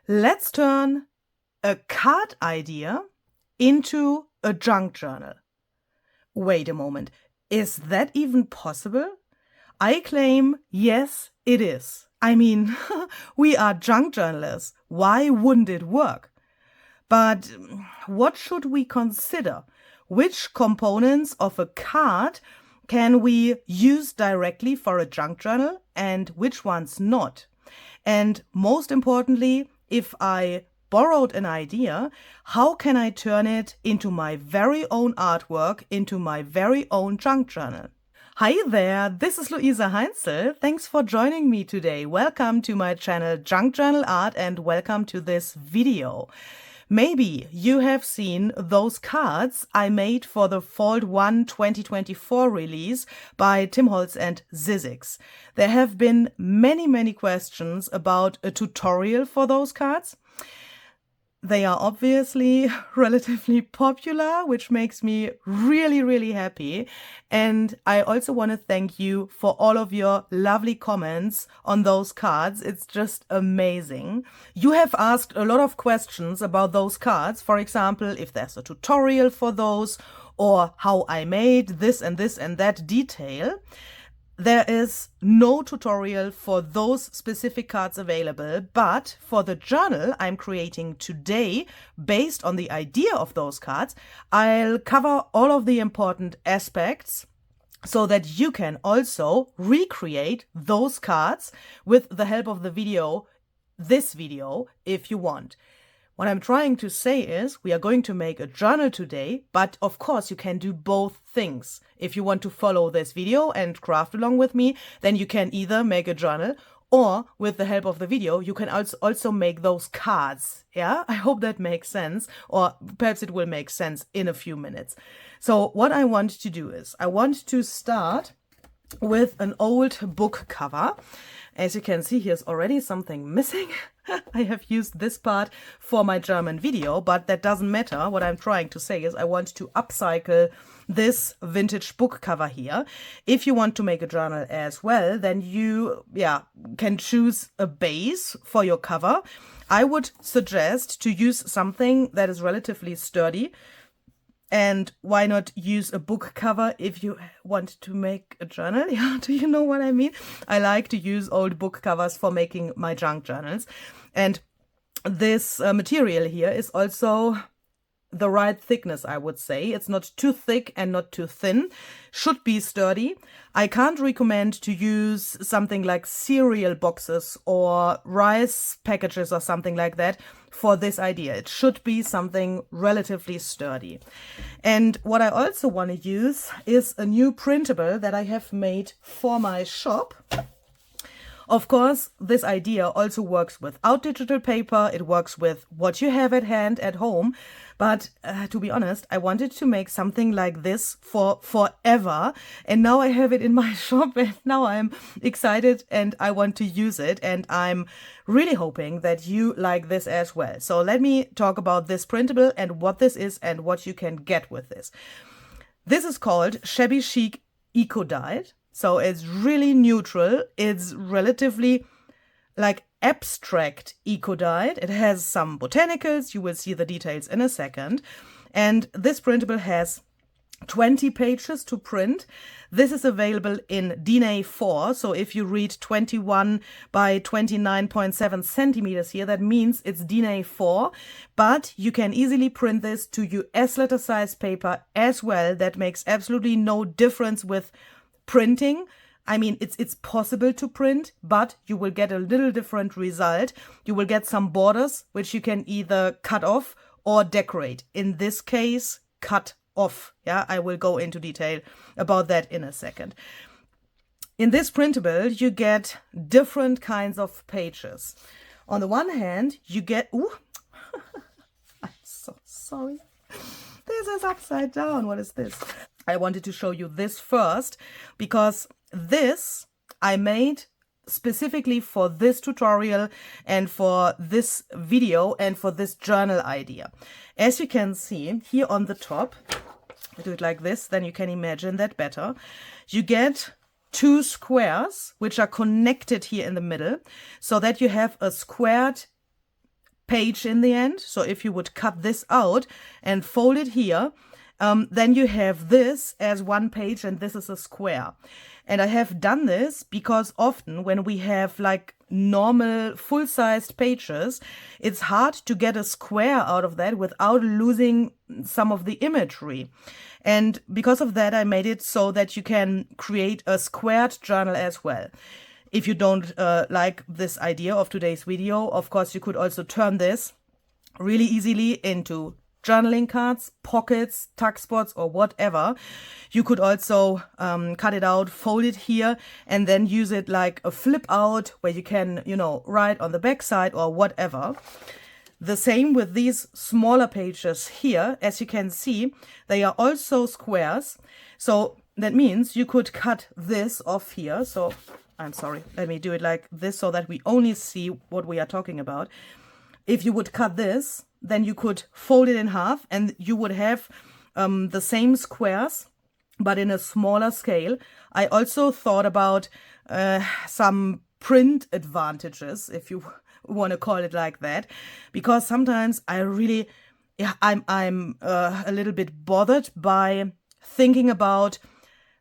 Let's turn a card idea into a junk journal. Wait a moment, is that even possible? I claim yes, it is. I mean, we are junk journalists. Why wouldn't it work? But what should we consider? Which components of a card can we use directly for a junk journal and which ones not? And most importantly, if I borrowed an idea, how can I turn it into my very own artwork, into my very own junk journal? Hi there, this is Luisa Heinzel. Thanks for joining me today. Welcome to my channel Junk Journal Art and welcome to this video. Maybe you have seen those cards I made for the Fall 1 2024 release by Holtz and Sizzix. There have been many questions about a tutorial for those cards. They are obviously relatively popular, which makes me really happy. And I also want to thank you for all of your lovely comments on those cards. It's just amazing. You have asked a lot of questions about those cards. For example, if there's a tutorial for those or how I made this and that detail. There is no tutorial for those specific cards available, but for the journal I'm creating today, based on the idea of those cards, I'll cover all of the important aspects so that you can also recreate those cards with the help of the video, this video, if you want. What I'm trying to say is we are going to make a journal today, but of course you can do both things. If you want to follow this video and craft along with me, then you can either make a journal or with the help of the video, you can also make those cards. Yeah, I hope that makes sense, or perhaps it will make sense in a few minutes. So what I want to do is I want to start with an old book cover. As you can see, here's already something missing. I have used this part for my German video, but that doesn't matter. What I'm trying to say is I want to upcycle this vintage book cover here. If you want to make a journal as well, then you can choose a base for your cover. I would suggest to use something that is relatively sturdy. And why not use a book cover if you want to make a journal? Yeah, do you know what I mean? I like to use old book covers for making my junk journals. And this material here is also the right thickness, I would say. It's not too thick and not too thin. Should be sturdy. I can't recommend to use something like cereal boxes or rice packages or something like that for this idea. It should be something relatively sturdy. And what I also want to use is a new printable that I have made for my shop. Of course, this idea also works without digital paper. It works with what you have at hand at home. But to be honest, I wanted to make something like this for forever. And now I have it in my shop and now I'm excited and I want to use it. And I'm really hoping that you like this as well. So let me talk about this printable and what this is and what you can get with this. This is called Shabby Chic Eco Dyed. So it's really neutral. It's relatively like abstract eco-dyed. It has some botanicals. You will see the details in a second. And this printable has 20 pages to print. This is available in DIN A4. So if you read 21 by 29.7 centimeters here, that means it's DIN A4. But you can easily print this to US letter size paper as well. That makes absolutely no difference with printing. I mean, it's possible to print, but you will get a little different result. You will get some borders, which you can either cut off or decorate. In this case, cut off. Yeah, I will go into detail about that in a second. In this printable, you get different kinds of pages. On the one hand, you get... Ooh, I'm so sorry. This is upside down. What is this? I wanted to show you this first because this I made specifically for this tutorial and for this video and for this journal idea. As you can see here on the top, I do it like this, then you can imagine that better. You get two squares which are connected here in the middle so that you have a squared page in the end. So if you would cut this out and fold it here, then you have this as one page and this is a square. And I have done this because often when we have like normal full-sized pages, it's hard to get a square out of that without losing some of the imagery. And because of that, I made it so that you can create a squared journal as well. If you don't like this idea of today's video, of course, you could also turn this really easily into journaling cards, pockets, tuck spots, or whatever. You could also cut it out, fold it here, and then use it like a flip out where you can, you know, write on the back side or whatever. The same with these smaller pages here. As you can see, they are also squares. So that means you could cut this off here. So I'm sorry, let me do it like this so that we only see what we are talking about. If you would cut this, then you could fold it in half and you would have the same squares, but in a smaller scale. I also thought about some print advantages, if you want to call it like that, because sometimes I really, I'm a little bit bothered by thinking about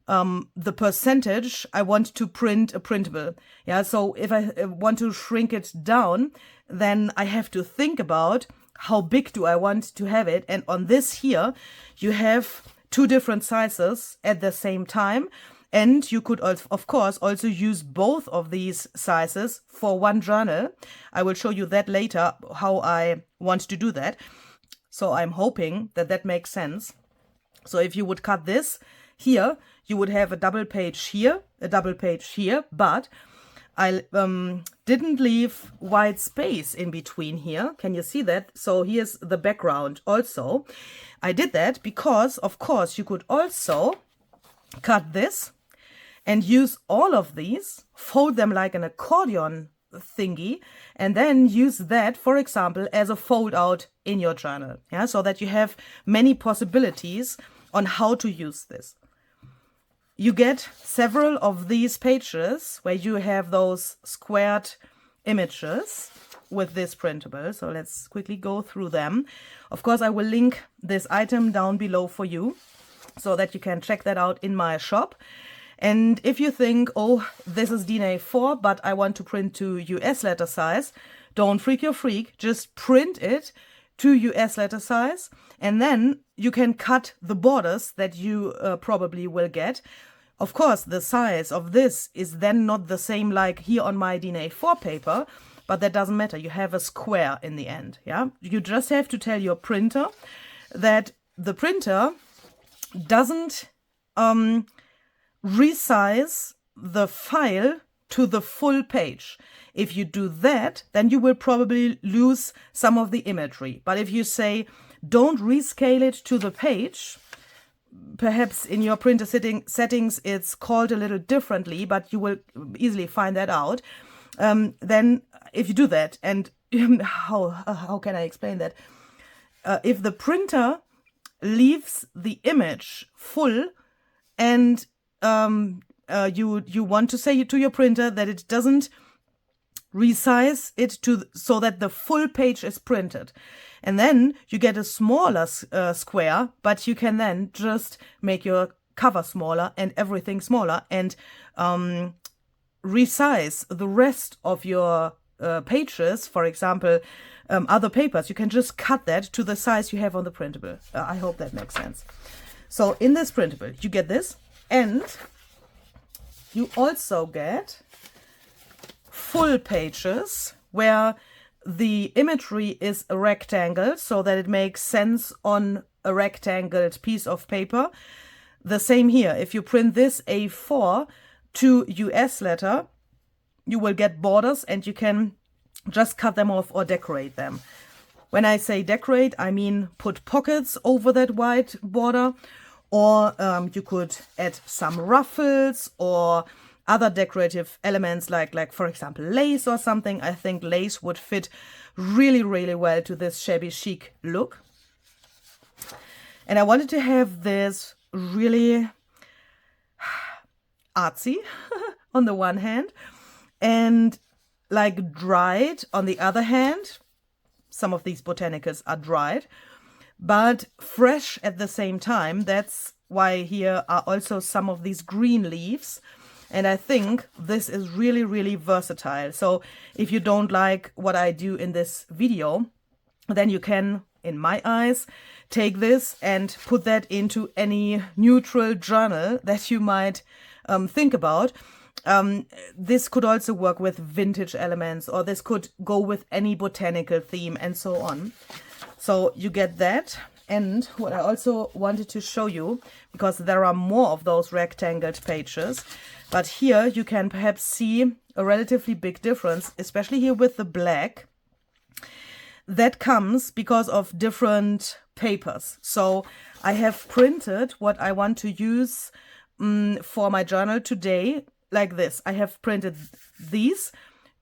the percentage I want to print a printable. Yeah, so if I want to shrink it down, then I have to think about how big do I want to have it. And on this here, you have two different sizes at the same time. And you could, of course, also use both of these sizes for one journal. I will show you that later, how I want to do that. So I'm hoping that that makes sense. So if you would cut this here, you would have a double page here, a double page here, but I didn't leave white space in between here. Can you see that? So here's the background also. I did that because, of course, you could also cut this and use all of these, fold them like an accordion thingy, and then use that, for example, as a fold out in your journal. Yeah, so that you have many possibilities on how to use this. You get several of these pages where you have those squared images with this printable. So let's quickly go through them. Of course, I will link this item down below for you so that you can check that out in my shop. And if you think, oh, this is DIN A4, but I want to print to US letter size, don't freak your freak, just print it to US letter size, and then you can cut the borders that you probably will get. Of course, the size of this is then not the same like here on my DIN A4 paper, but that doesn't matter. You have a square in the end, yeah? You just have to tell your printer that the printer doesn't resize the file to the full page. If you do that, then you will probably lose some of the imagery. But if you say, don't rescale it to the page, perhaps in your printer settings it's called a little differently, but you will easily find that out. Then if you do that, and how can I explain that? If the printer leaves the image full and you want to say to your printer that it doesn't resize it so that the full page is printed, and then you get a smaller square, but you can then just make your cover smaller and everything smaller and resize the rest of your pages. For example, other papers, you can just cut that to the size you have on the printable. I hope that makes sense. So in this printable, you get this, and you also get full pages where the imagery is a rectangle so that it makes sense on a rectangled piece of paper. The same here. If you print this A4 to US letter, you will get borders and you can just cut them off or decorate them. When I say decorate, I mean put pockets over that white border, or you could add some ruffles or other decorative elements like for example lace or something. I think lace would fit really, really well to this shabby chic look. And I wanted to have this really artsy on the one hand and like dried on the other hand, some of these botanicals are dried, but fresh at the same time. That's why here are also some of these green leaves. And I think this is really, really versatile. So if you don't like what I do in this video, then you can, in my eyes, take this and put that into any neutral journal that you might think about. This could also work with vintage elements, or this could go with any botanical theme and so on. So you get that. And what I also wanted to show you, because there are more of those rectangled pages, but here you can perhaps see a relatively big difference, especially here with the black. That comes because of different papers. So I have printed what I want to use for my journal today like this. I have printed these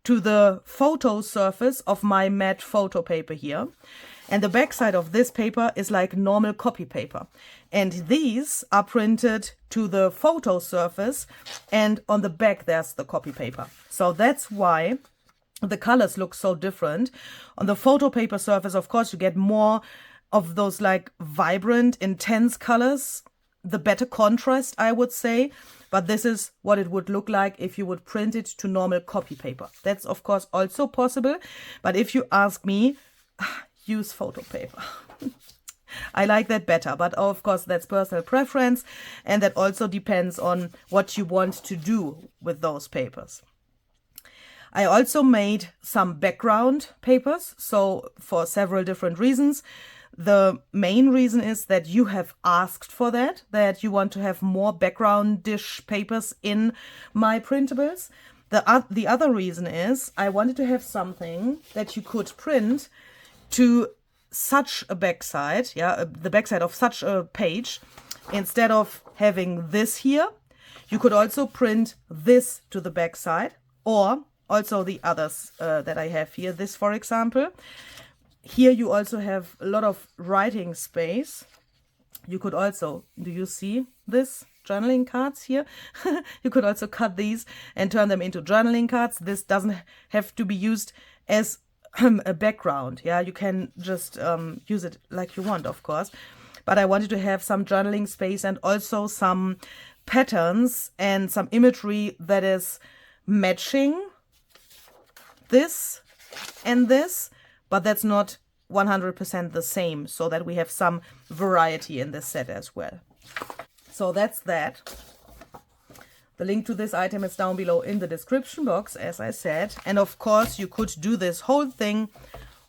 to the photo surface of my matte photo paper here. And the back side of this paper is like normal copy paper. And these are printed to the photo surface, and on the back there's the copy paper. So that's why the colors look so different. On the photo paper surface, of course, you get more of those like vibrant, intense colors, the better contrast, I would say. But this is what it would look like if you would print it to normal copy paper. That's, of course, also possible. But if you ask me, use photo paper. I like that better, but of course that's personal preference, and that also depends on what you want to do with those papers. I also made some background papers, so for several different reasons. The main reason is that you have asked for that you want to have more background-ish papers in my printables. The other reason is I wanted to have something that you could print to such a backside, the backside of such a page. Instead of having this here, you could also print this to the backside, or also the others that I have here. This, for example. Here you also have a lot of writing space. You could also, do you see this? Journaling cards here. You could also cut these and turn them into journaling cards. This doesn't have to be used as a background. Yeah, you can just use it like you want, of course. But I wanted to have some journaling space and also some patterns and some imagery that is matching this and this, but that's not 100% the same, so that we have some variety in this set as well. So that's that. The link to this item is down below in the description box, as I said. And of course, you could do this whole thing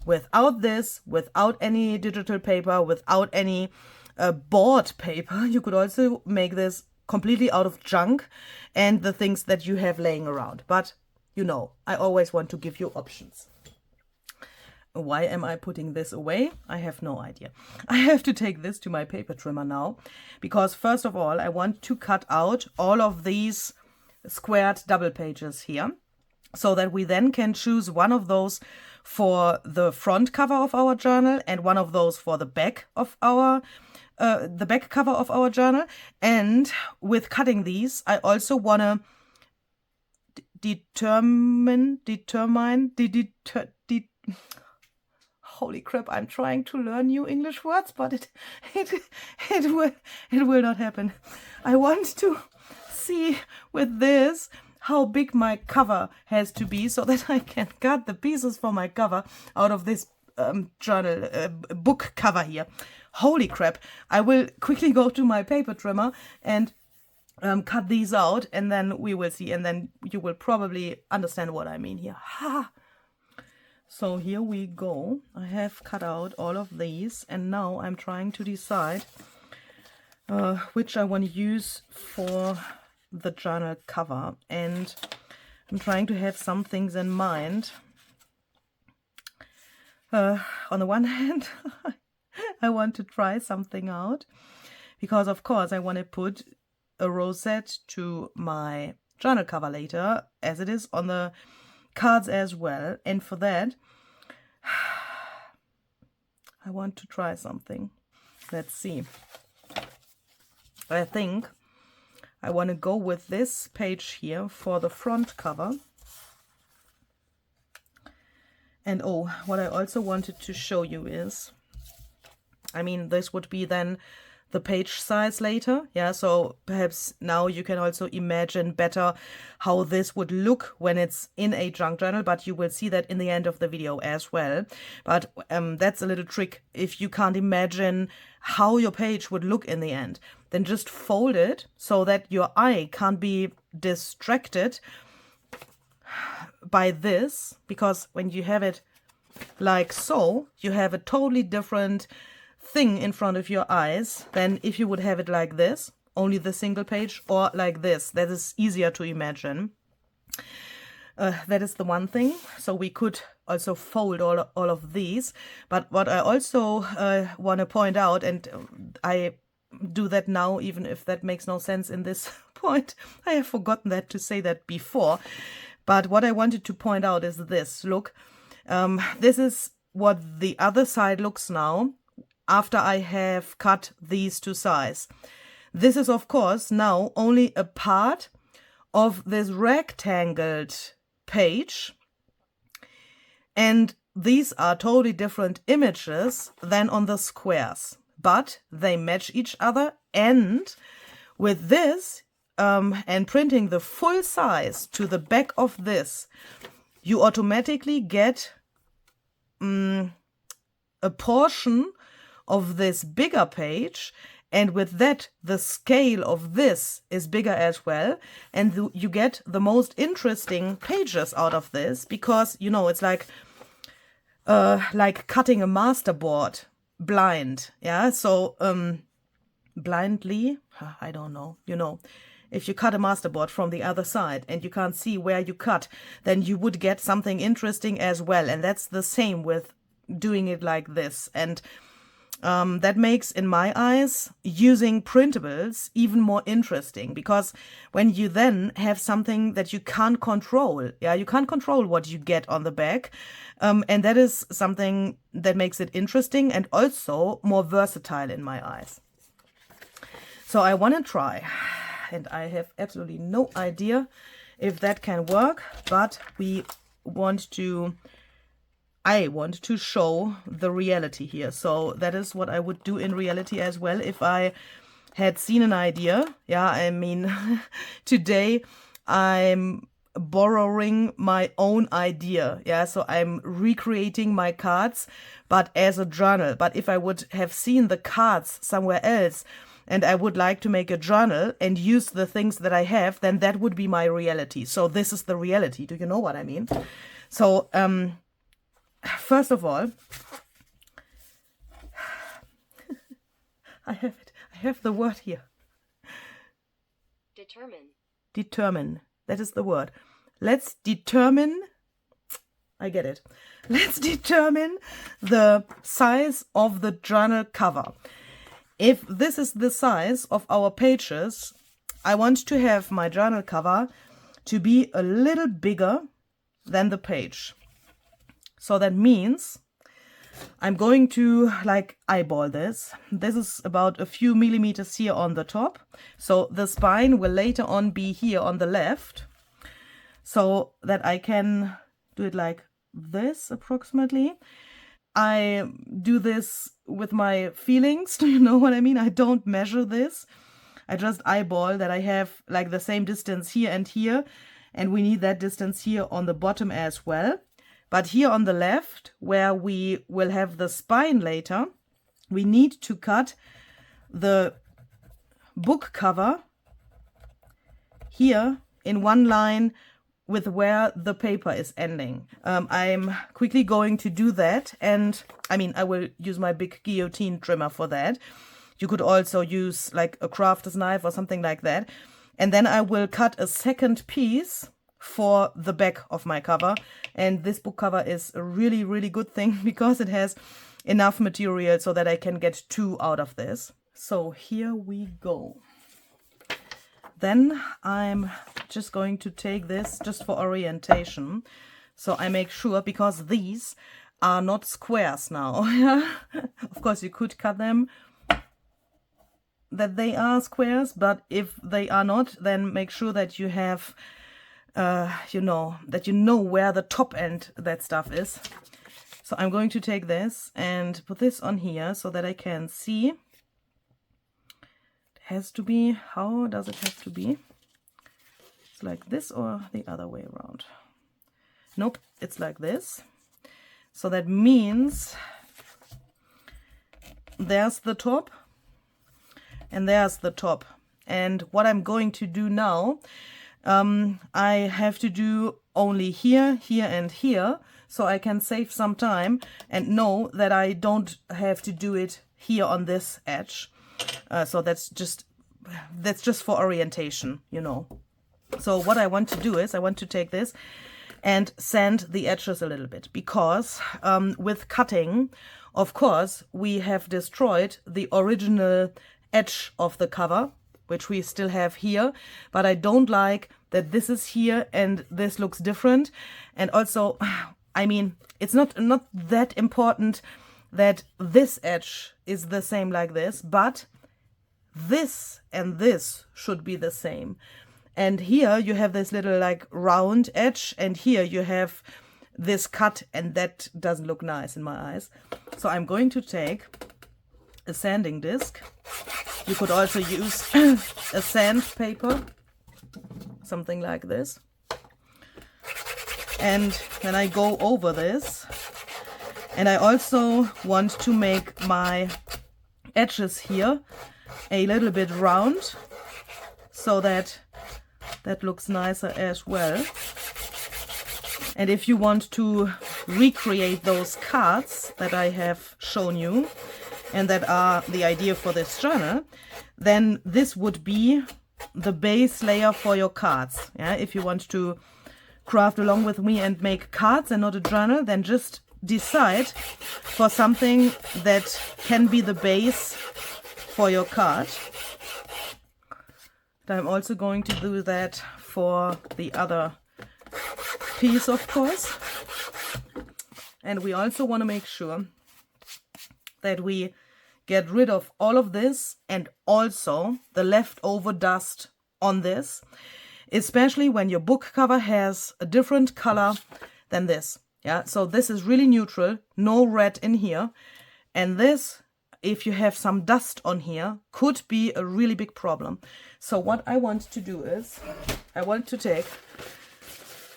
without this, without any digital paper, without any board paper. You could also make this completely out of junk and the things that you have laying around. But, you know, I always want to give you options. Why am I putting this away? I have no idea. I have to take this to my paper trimmer now, because first of all, I want to cut out all of these squared double pages here, so that we then can choose one of those for the front cover of our journal and one of those for the back of our the back cover of our journal. And with cutting these, I also want to determine holy crap, I'm trying to learn new English words, but it will not happen. I want to see with this how big my cover has to be, so that I can cut the pieces for my cover out of this journal book cover here. Holy crap. I will quickly go to my paper trimmer and cut these out, and then we will see, and then you will probably understand what I mean here. Ha! So here we go. I have cut out all of these, and now I'm trying to decide which I want to use for the journal cover. And I'm trying to have some things in mind. On the one hand, I want to try something out, because of course I want to put a rosette to my journal cover later, as it is on the cards as well. And for that, I want to try something. Let's see. I think I want to go with this page here for the front cover. And oh, what I also wanted to show you is, I mean, this would be then the page size later. Yeah, so perhaps now you can also imagine better how this would look when it's in a junk journal, but you will see that in the end of the video as well. But that's a little trick. If you can't imagine how your page would look in the end, then just fold it so that your eye can't be distracted by this, because when you have it like so, you have a totally different thing in front of your eyes than if you would have it like this, only the single page, or like this. That is easier to imagine. That is the one thing. So we could also fold all of these. But what I also want to point out, and I do that now, even if that makes no sense in this point. I have forgotten that to say that before. But what I wanted to point out is this. Look, this is what the other side looks now after I have cut these two sides. This is, of course, now only a part of this rectangled page. And these are totally different images than on the squares. But they match each other, and with this and printing the full size to the back of this, you automatically get a portion of this bigger page, and with that the scale of this is bigger as well, and you get the most interesting pages out of this, because you know it's like cutting a masterboard blind. Yeah, so blindly, I don't know, you know, if you cut a masterboard from the other side and you can't see where you cut, then you would get something interesting as well. And that's the same with doing it like this. And that makes, in my eyes, using printables even more interesting, because when you then have something that you can't control, yeah, you can't control what you get on the back, and that is something that makes it interesting and also more versatile in my eyes. So I want to try, and I have absolutely no idea if that can work, but I want to show the reality here. So that is what I would do in reality as well if I had seen an idea. Yeah, I mean, today I'm borrowing my own idea. Yeah, so I'm recreating my cards, but as a journal. But if I would have seen the cards somewhere else and I would like to make a journal and use the things that I have, then that would be my reality. So this is the reality. Do you know what I mean? So, first of all, I have it. I have the word here. Determine. Determine. That is the word. Let's determine. I get it. Let's determine the size of the journal cover. If this is the size of our pages, I want to have my journal cover to be a little bigger than the page. So that means I'm going to like eyeball this. This is about a few millimeters here on the top. So the spine will later on be here on the left, so that I can do it like this approximately. I do this with my feelings. Do you know what I mean? I don't measure this. I just eyeball that I have like the same distance here and here. And we need that distance here on the bottom as well. But here on the left, where we will have the spine later, we need to cut the book cover here in one line with where the paper is ending. I'm quickly going to do that, and I mean, I will use my big guillotine trimmer for that. You could also use like a crafter's knife or something like that. And then I will cut a second piece for the back of my cover. And this book cover is a really, really good thing because it has enough material so that I can get two out of this. So here we go. Then I'm just going to take this just for orientation. So I make sure, because these are not squares now. Of course, you could cut them that they are squares, but if they are not, then make sure that you have, that you know where the top end that stuff is. So I'm going to take this and put this on here so that I can see. It has to be, how does it have to be? It's like this or the other way around? Nope, it's like this. So that means there's the top and there's the top. And what I'm going to do now, I have to do only here, here and here, so I can save some time and know that I don't have to do it here on this edge. So that's just for orientation, you know. So what I want to do is I want to take this and sand the edges a little bit, because with cutting, of course, we have destroyed the original edge of the cover, which we still have here, but I don't like that this is here and this looks different. And also, I mean, it's not that important that this edge is the same like this, but this and this should be the same. And here you have this little like round edge, and here you have this cut, and that doesn't look nice in my eyes. So I'm going to take a sanding disc. You could also use a sandpaper, something like this. And then I go over this. And I also want to make my edges here a little bit round, so that looks nicer as well. And if you want to recreate those cards that I have shown you, and that are the idea for this journal, then this would be the base layer for your cards. Yeah, if you want to craft along with me and make cards and not a journal, then just decide for something that can be the base for your card. I'm also going to do that for the other piece, of course. And we also want to make sure that we get rid of all of this and also the leftover dust on this, especially when your book cover has a different color than this. Yeah, so this is really neutral, no red in here. And this, if you have some dust on here, could be a really big problem. So what I want to do is, I want to take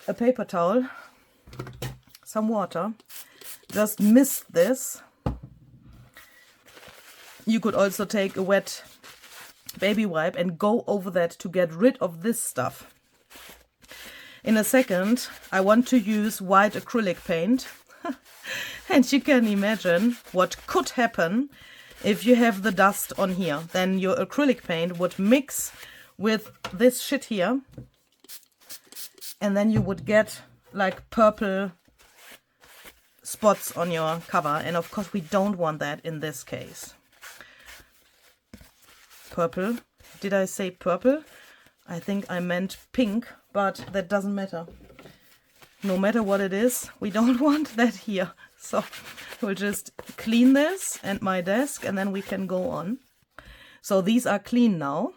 a paper towel, some water, just mist this. You could also take a wet baby wipe and go over that to get rid of this stuff. In a second, I want to use white acrylic paint. And you can imagine what could happen if you have the dust on here. Then your acrylic paint would mix with this shit here. And then you would get like purple spots on your cover. And of course we don't want that in this case. Purple. Did I say purple? I think I meant pink, but that doesn't matter. No matter what it is, we don't want that here. So we'll just clean this and my desk, and then we can go on. So these are clean now.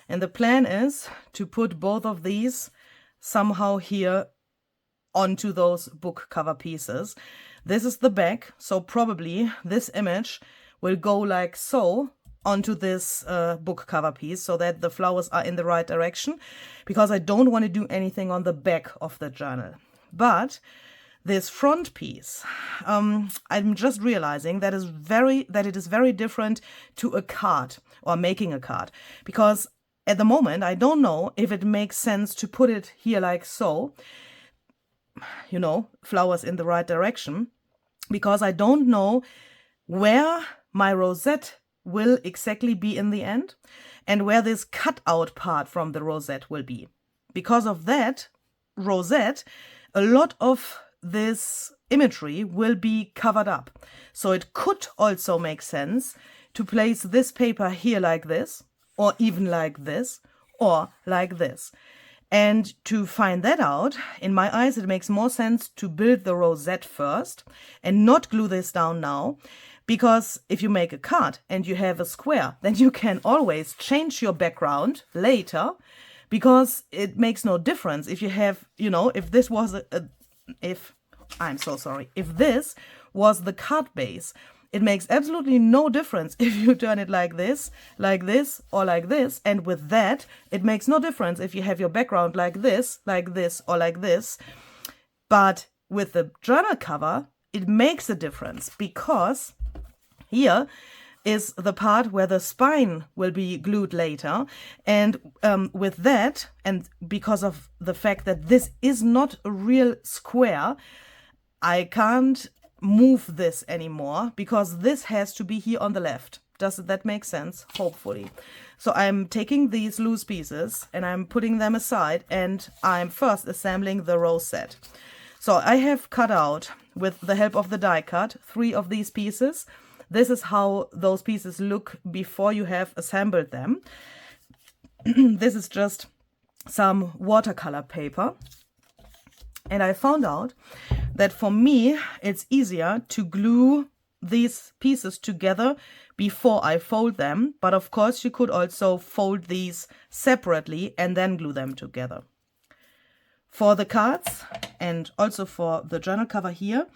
And the plan is to put both of these somehow here onto those book cover pieces. This is the back, so probably this image will go like so onto this book cover piece, so that the flowers are in the right direction, because I don't want to do anything on the back of the journal. But this front piece, I'm just realizing that it is very different to a card or making a card, because at the moment I don't know if it makes sense to put it here like so, you know, flowers in the right direction, because I don't know where my rosette will exactly be in the end and where this cutout part from the rosette will be. Because of that rosette, a lot of this imagery will be covered up. So it could also make sense to place this paper here like this, or even like this, or like this. And to find that out, in my eyes, it makes more sense to build the rosette first and not glue this down now. Because if you make a card and you have a square, then you can always change your background later, because it makes no difference if you have, you know, if this was if this was the card base. It makes absolutely no difference if you turn it like this, or like this. And with that, it makes no difference if you have your background like this, or like this. But with the journal cover, it makes a difference, because here is the part where the spine will be glued later. And with that, and because of the fact that this is not a real square, I can't move this anymore, because this has to be here on the left. Does that make sense? Hopefully. So I'm taking these loose pieces and I'm putting them aside, and I'm first assembling the rosette. So I have cut out, with the help of the die cut, 3 of these pieces. This is how those pieces look before you have assembled them. This is just some watercolor paper. And I found out that for me, it's easier to glue these pieces together before I fold them. But of course, you could also fold these separately and then glue them together. For the cards and also for the journal cover here,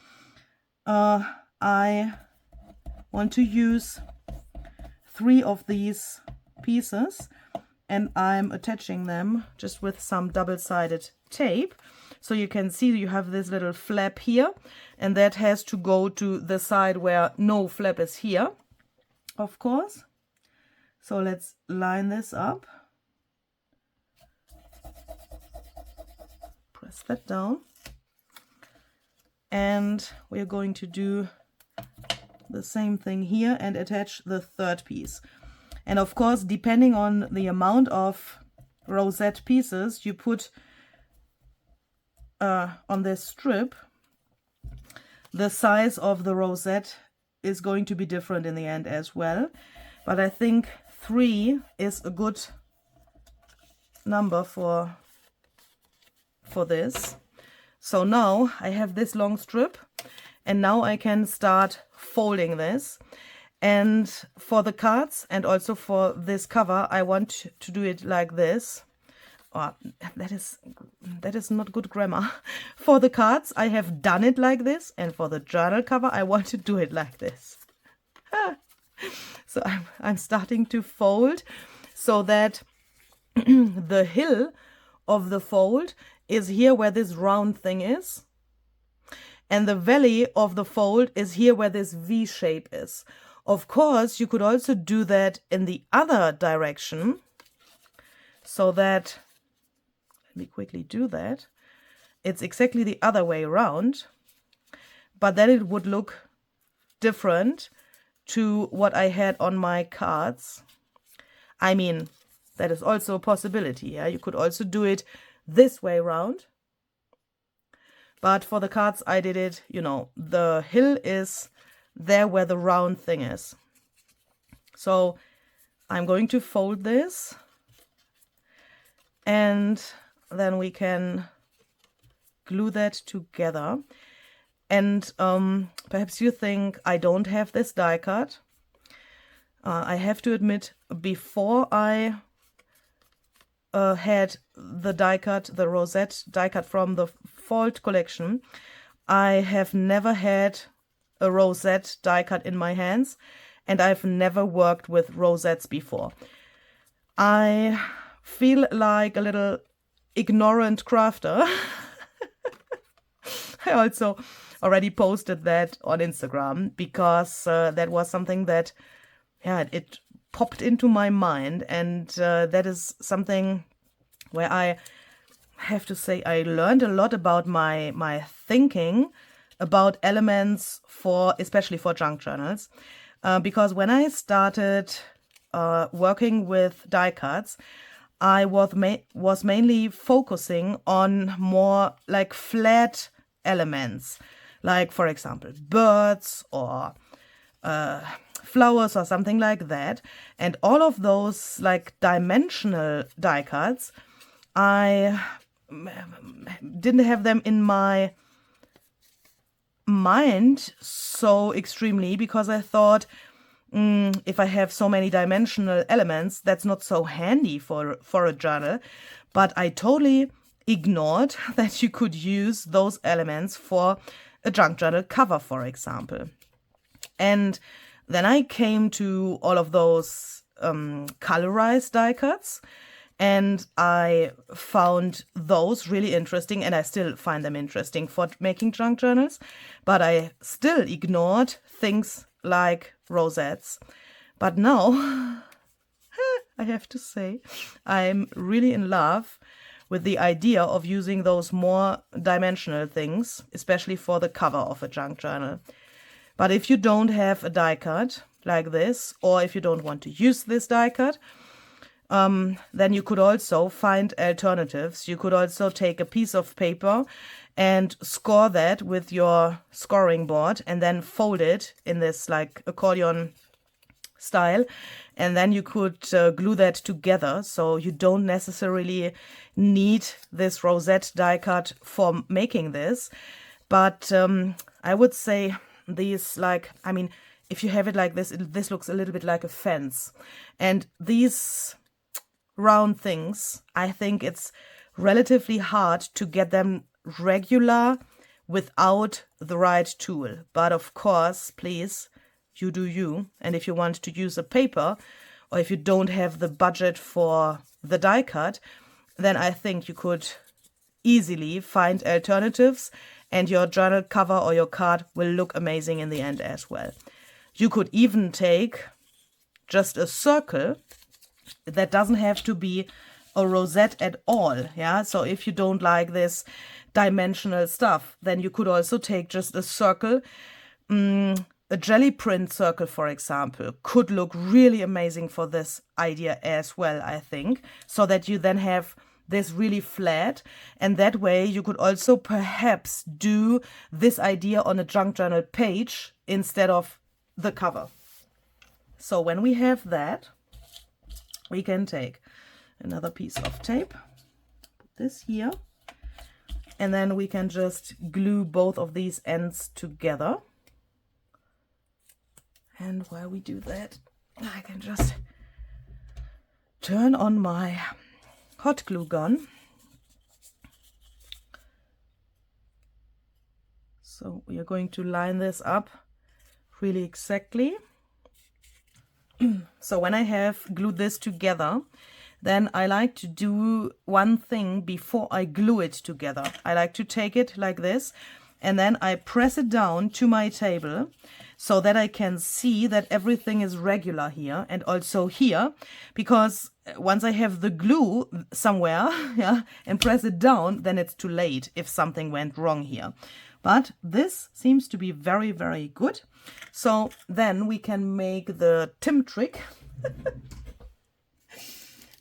I want to use 3 of these pieces, and I'm attaching them just with some double-sided tape. So you can see you have this little flap here, and that has to go to the side where no flap is here, of course. So let's line this up. Press that down. And we're going to do the same thing here and attach the 3rd piece. And of course, depending on the amount of rosette pieces you put on this strip, the size of the rosette is going to be different in the end as well. But I think 3 is a good number for this. So now I have this long strip, and now I can start folding this. And for the cards and also for this cover, I want to do it like this. Oh, that is not good grammar. For the cards, I have done it like this, and for the journal cover, I want to do it like this. So I'm starting to fold so that the hill of the fold is here where this round thing is, and the valley of the fold is here where this V shape is. Of course, you could also do that in the other direction, so that, let me quickly do that, it's exactly the other way around, but then it would look different to what I had on my cards. I mean, that is also a possibility. Yeah? You could also do it this way around. But for the cards, I did it, you know, the hill is there where the round thing is. So I'm going to fold this, and then we can glue that together. And perhaps you think I don't have this die cut. I have to admit, before I had the die cut, the rosette die cut from the Fold collection, I have never had a rosette die cut in my hands, and I've never worked with rosettes before. I feel like a little ignorant crafter. I also already posted that on Instagram, because that was something that, yeah, it popped into my mind, and that is something where I have to say I learned a lot about my thinking about elements, especially for junk journals, because when I started working with die cuts, I was mainly focusing on more like flat elements, like, for example, birds or flowers or something like that. And all of those like dimensional die cuts, I didn't have them in my mind so extremely, because I thought, if I have so many dimensional elements, that's not so handy for a journal. But I totally ignored that you could use those elements for a junk journal cover, for example. And then I came to all of those colorized die cuts, and I found those really interesting, and I still find them interesting for making junk journals, but I still ignored things like rosettes. But now, I have to say, I'm really in love with the idea of using those more dimensional things, especially for the cover of a junk journal. But if you don't have a die cut like this, or if you don't want to use this die cut, then you could also find alternatives. You could also take a piece of paper and score that with your scoring board and then fold it in this like accordion style, and then you could glue that together, so you don't necessarily need this rosette die cut for making this. But I would say these, like, I mean, if you have it like this, this looks a little bit like a fence, and these round things, I think it's relatively hard to get them regular without the right tool. But of course, please, you do you. And if you want to use a paper, or if you don't have the budget for the die cut, then I think you could easily find alternatives, and your journal cover or your card will look amazing in the end as well. You could even take just a circle. That doesn't have to be a rosette at all, yeah? So if you don't like this dimensional stuff, then you could also take just a circle. A jelly print circle, for example, could look really amazing for this idea as well, I think, so that you then have this really flat, and that way you could also perhaps do this idea on a junk journal page instead of the cover. So when we have that, we can take another piece of tape, put this here, and then we can just glue both of these ends together. And while we do that, I can just turn on my hot glue gun. So we are going to line this up really exactly. So when I have glued this together, then I like to do one thing before I glue it together. I like to take it like this, and then I press it down to my table so that I can see that everything is regular here and also here, because once I have the glue somewhere, yeah, and press it down, then it's too late if something went wrong here. But this seems to be very, very good. So then we can make the Tim trick.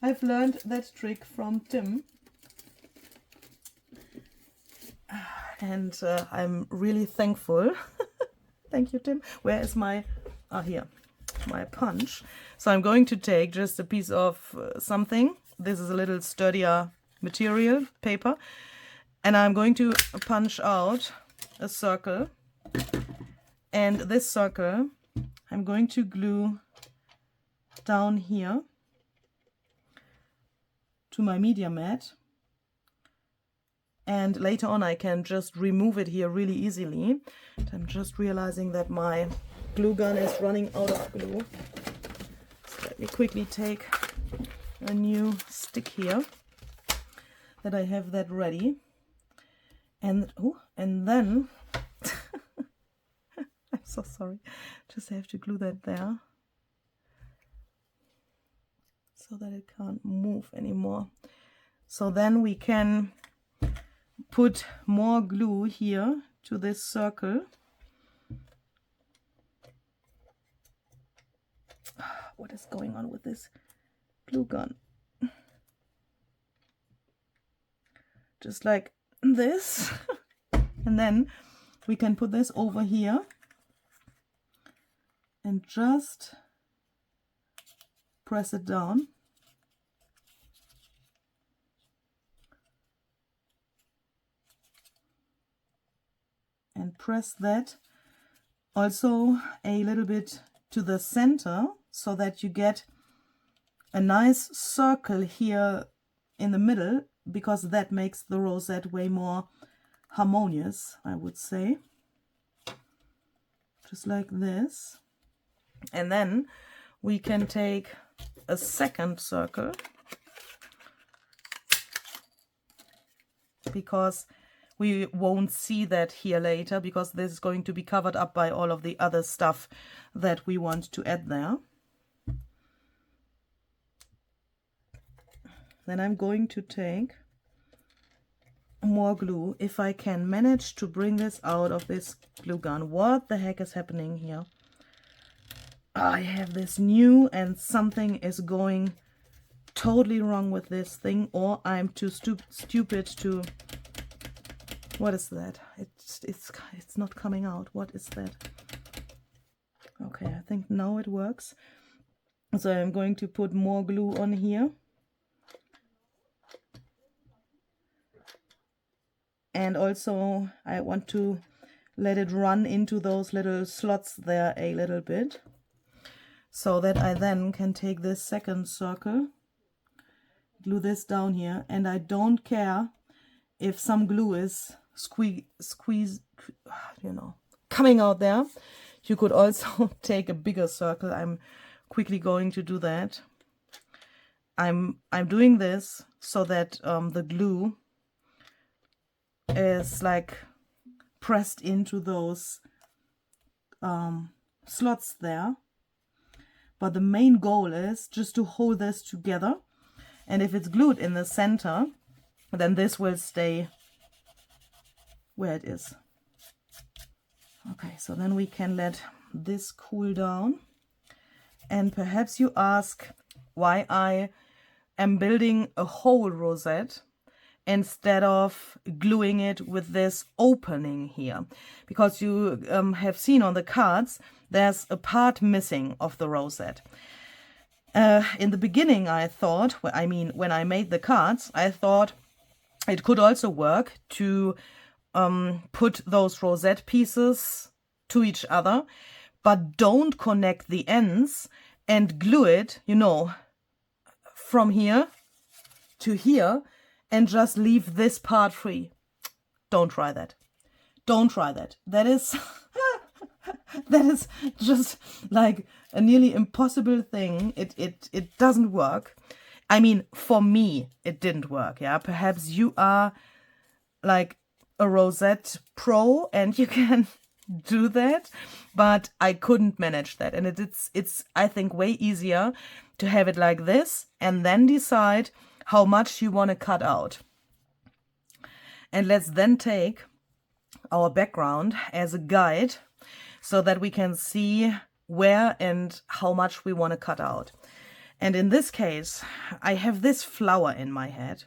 I've learned that trick from Tim. And I'm really thankful. Thank you, Tim. Where is my, here, my punch. So I'm going to take just a piece of something. This is a little sturdier material, paper. And I'm going to punch out a circle. And this circle I'm going to glue down here to my media mat. And later on I can just remove it here really easily. I'm just realizing that my glue gun is running out of glue. So let me quickly take a new stick here, that I have that ready. And then I'm so sorry, just have to glue that there so that it can't move anymore. So then we can put more glue here to this circle. What is going on with this glue gun? Just like this. And then we can put this over here and just press it down. And press that also a little bit to the center so that you get a nice circle here in the middle, because that makes the rosette way more harmonious, I would say. just like this. And then we can take a second circle, because we won't see that here later, because this is going to be covered up by all of the other stuff that we want to add there. Then I'm going to take more glue, if I can manage to bring this out of this glue gun. What the heck is happening here? I have this new and something is going totally wrong with this thing, or I'm too stupid to... What is that? It's not coming out. What is that? Okay, I think now it works. So I'm going to put more glue on here. And also I want to let it run into those little slots there a little bit, so that I then can take this second circle, glue this down here, and I don't care if some glue is squeeze, you know, coming out there. You could also take a bigger circle. I'm quickly going to do that. I'm doing this so that the glue is like pressed into those slots there. But the main goal is just to hold this together. And if it's glued in the center, then this will stay where it is. Okay, so then we can let this cool down. And perhaps you ask why I am building a whole rosette instead of gluing it with this opening here, because you have seen on the cards there's a part missing of the rosette. In the beginning I thought, when I made the cards, I thought it could also work to put those rosette pieces to each other, but don't connect the ends and glue it, you know, from here to here, and just leave this part free. Don't try that. Don't try that. That is that is just like a nearly impossible thing. It doesn't work. I mean, for me, it didn't work. Yeah, perhaps you are like a rosette pro and you can do that, but I couldn't manage that. And it's I think way easier to have it like this and then decide how much you want to cut out. And let's then take our background as a guide so that we can see where and how much we want to cut out. And in this case, I have this flower in my head,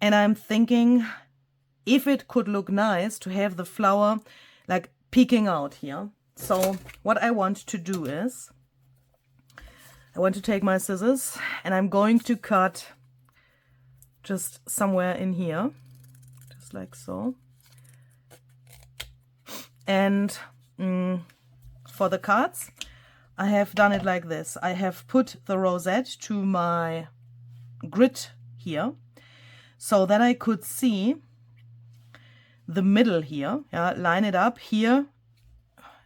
and I'm thinking if it could look nice to have the flower like peeking out here. So what I want to do is I want to take my scissors and I'm going to cut just somewhere in here, just like so. And for the cards, I have done it like this. I have put the rosette to my grid here so that I could see the middle here. Yeah, line it up here,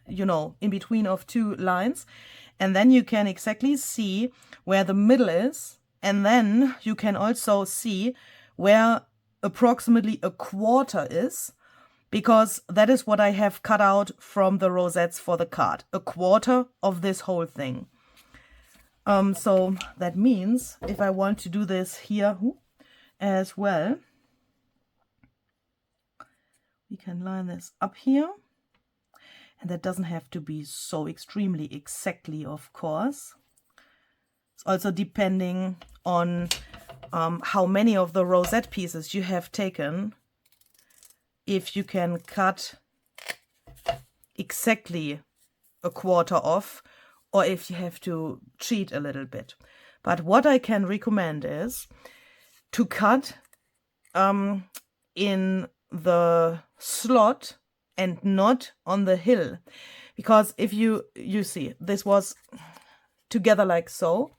you know, in between of two lines. And then you can exactly see where the middle is. And then you can also see where approximately a quarter is, because that is what I have cut out from the rosettes for the card. A quarter of this whole thing. So that means if I want to do this here as well, we can line this up here. And that doesn't have to be so extremely exactly, of course. It's also depending on how many of the rosette pieces you have taken, if you can cut exactly a quarter off, or if you have to cheat a little bit. But what I can recommend is to cut in the slot and not on the hill, because if you see, this was together like so,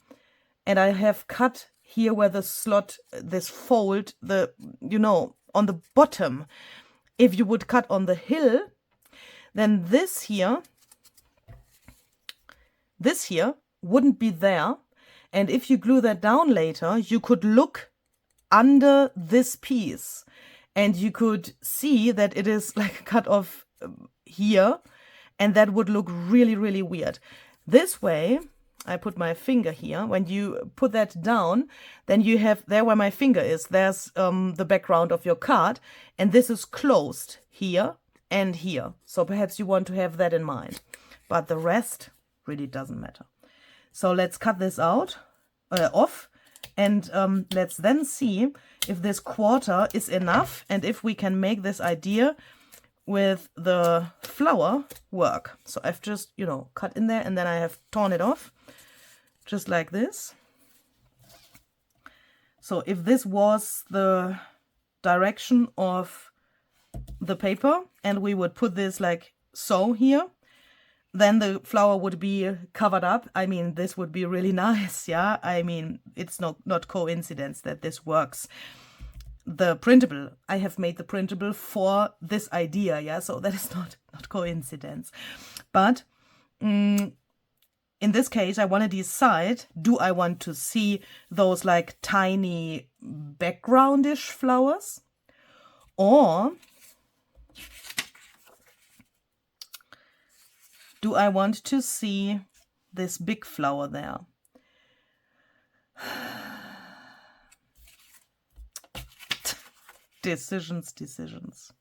and I have cut here where the slot, this fold, the, you know, on the bottom. If you would cut on the hill, then this here this here wouldn't be there. And if you glue that down later, you could look under this piece and you could see that it is like cut off here, and that would look really, really weird. This way, I put my finger here. When you put that down, then you have there where my finger is, there's the background of your card, and this is closed here and here. So perhaps you want to have that in mind, but the rest really doesn't matter. So let's cut this out, off, and let's then see if this quarter is enough and if we can make this idea with the flower work. So I've just, you know, cut in there and then I have torn it off, just like this. So if this was the direction of the paper and we would put this like so here, then the flower would be covered up. I mean, this would be really nice, yeah? I mean, it's not coincidence that this works. The printable, I have made the printable for this idea, yeah? So that is not coincidence. But in this case, I want to decide, do I want to see those like tiny backgroundish flowers? Or do I want to see this big flower there? Decisions.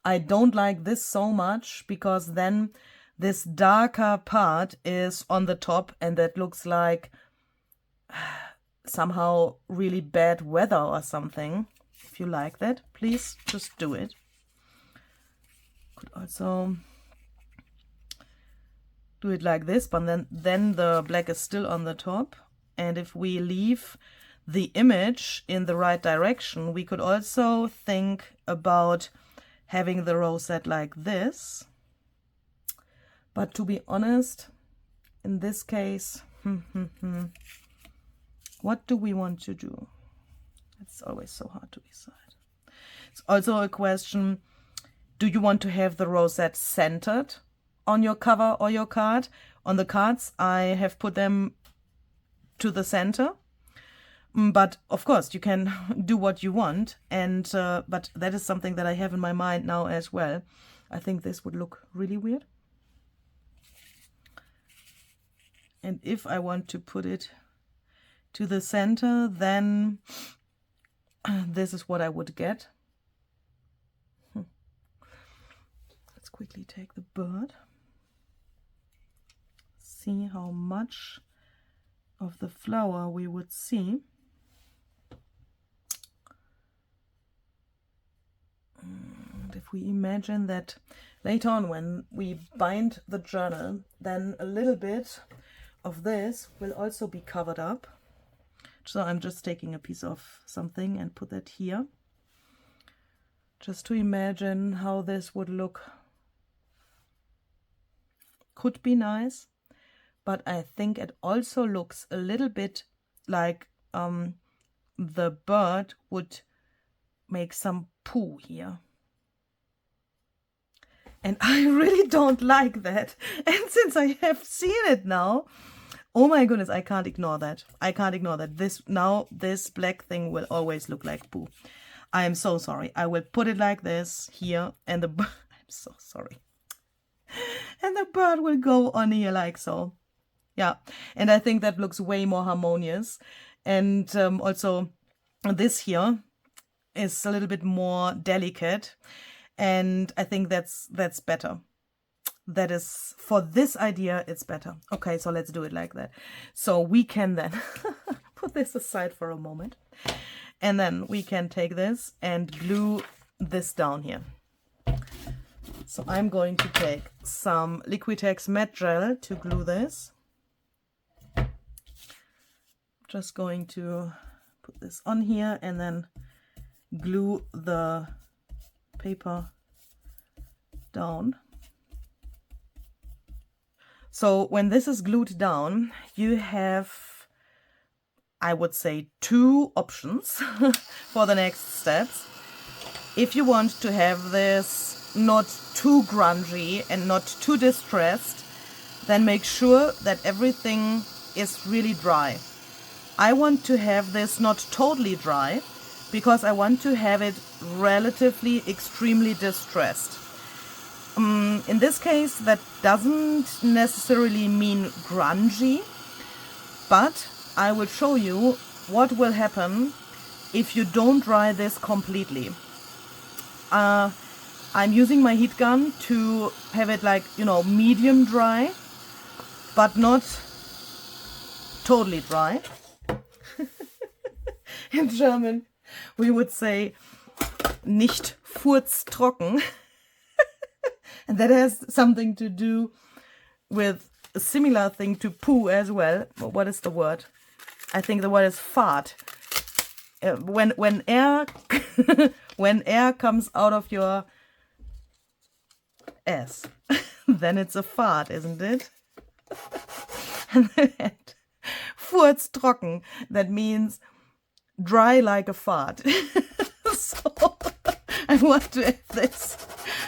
I don't like this so much because then this darker part is on the top and that looks like somehow really bad weather or something. If you like that, please just do it. Could also do it like this, but then the black is still on the top. And if we leave the image in the right direction, we could also think about having the rosette like this. But to be honest, in this case, what do we want to do? It's always so hard to decide. It's also a question, do you want to have the rosette centered on your cover or your card? On the cards, I have put them to the center, but of course you can do what you want, and but that is something that I have in my mind now as well. I think this would look really weird, and if I want to put it to the center, then this is what I would get. Let's quickly take the bird, see how much of the flower we would see. And if we imagine that later on when we bind the journal, then a little bit of this will also be covered up. So I'm just taking a piece of something and put that here, just to imagine how this would look. Could be nice, but I think it also looks a little bit like the bird would make some poo here. And I really don't like that. And since I have seen it now, oh my goodness, I can't ignore that. I can't ignore that. This black thing will always look like poo. I am so sorry. I will put it like this here, and I'm so sorry. And the bird will go on here like so. Yeah, and I think that looks way more harmonious. And also this here is a little bit more delicate, and I think that's better. That is, for this idea, it's better. Okay, so let's do it like that. So we can then put this aside for a moment, and then we can take this and glue this down here. So I'm going to take some Liquitex matte gel to glue this. Just going to put this on here and then glue the paper down. So when this is glued down, you have, I would say, 2 options for the next steps. If you want to have this not too grungy and not too distressed, then make sure that everything is really dry. I want to have this not totally dry because I want to have it relatively extremely distressed. In this case, that doesn't necessarily mean grungy, but I will show you what will happen if you don't dry this completely. I'm using my heat gun to have it like, you know, medium dry, but not totally dry. In German, we would say nicht furztrocken. And that has something to do with a similar thing to poo as well. What is the word? I think the word is fart. When air when air comes out of your ass, then it's a fart, isn't it? And then furztrocken, that means dry like a fart. So I want to have this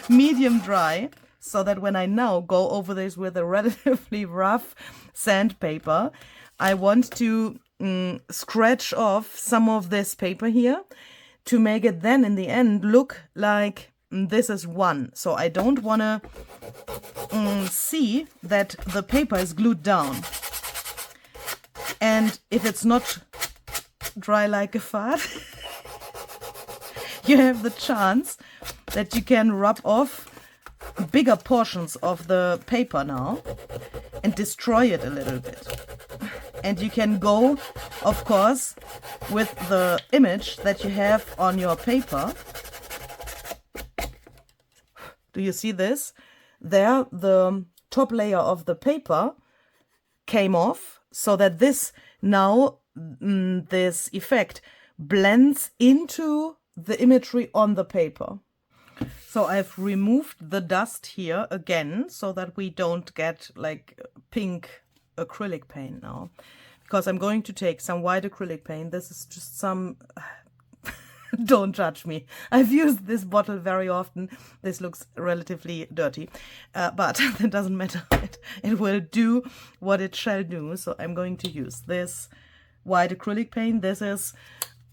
medium dry, so that when I now go over this with a relatively rough sandpaper, I want to scratch off some of this paper here to make it then in the end look like this is one. So I don't want to see that the paper is glued down. And if it's not dry like a fart, you have the chance that you can rub off bigger portions of the paper now and destroy it a little bit. And you can go, of course, with the image that you have on your paper. Do you see this? There, the top layer of the paper came off, so that this now, this effect blends into the imagery on the paper. So I've removed the dust here again, so that we don't get like pink acrylic paint now, because I'm going to take some white acrylic paint. This is just some don't judge me, I've used this bottle very often. This looks relatively dirty, but that doesn't matter. It will do what it shall do. So I'm going to use this white acrylic paint. This is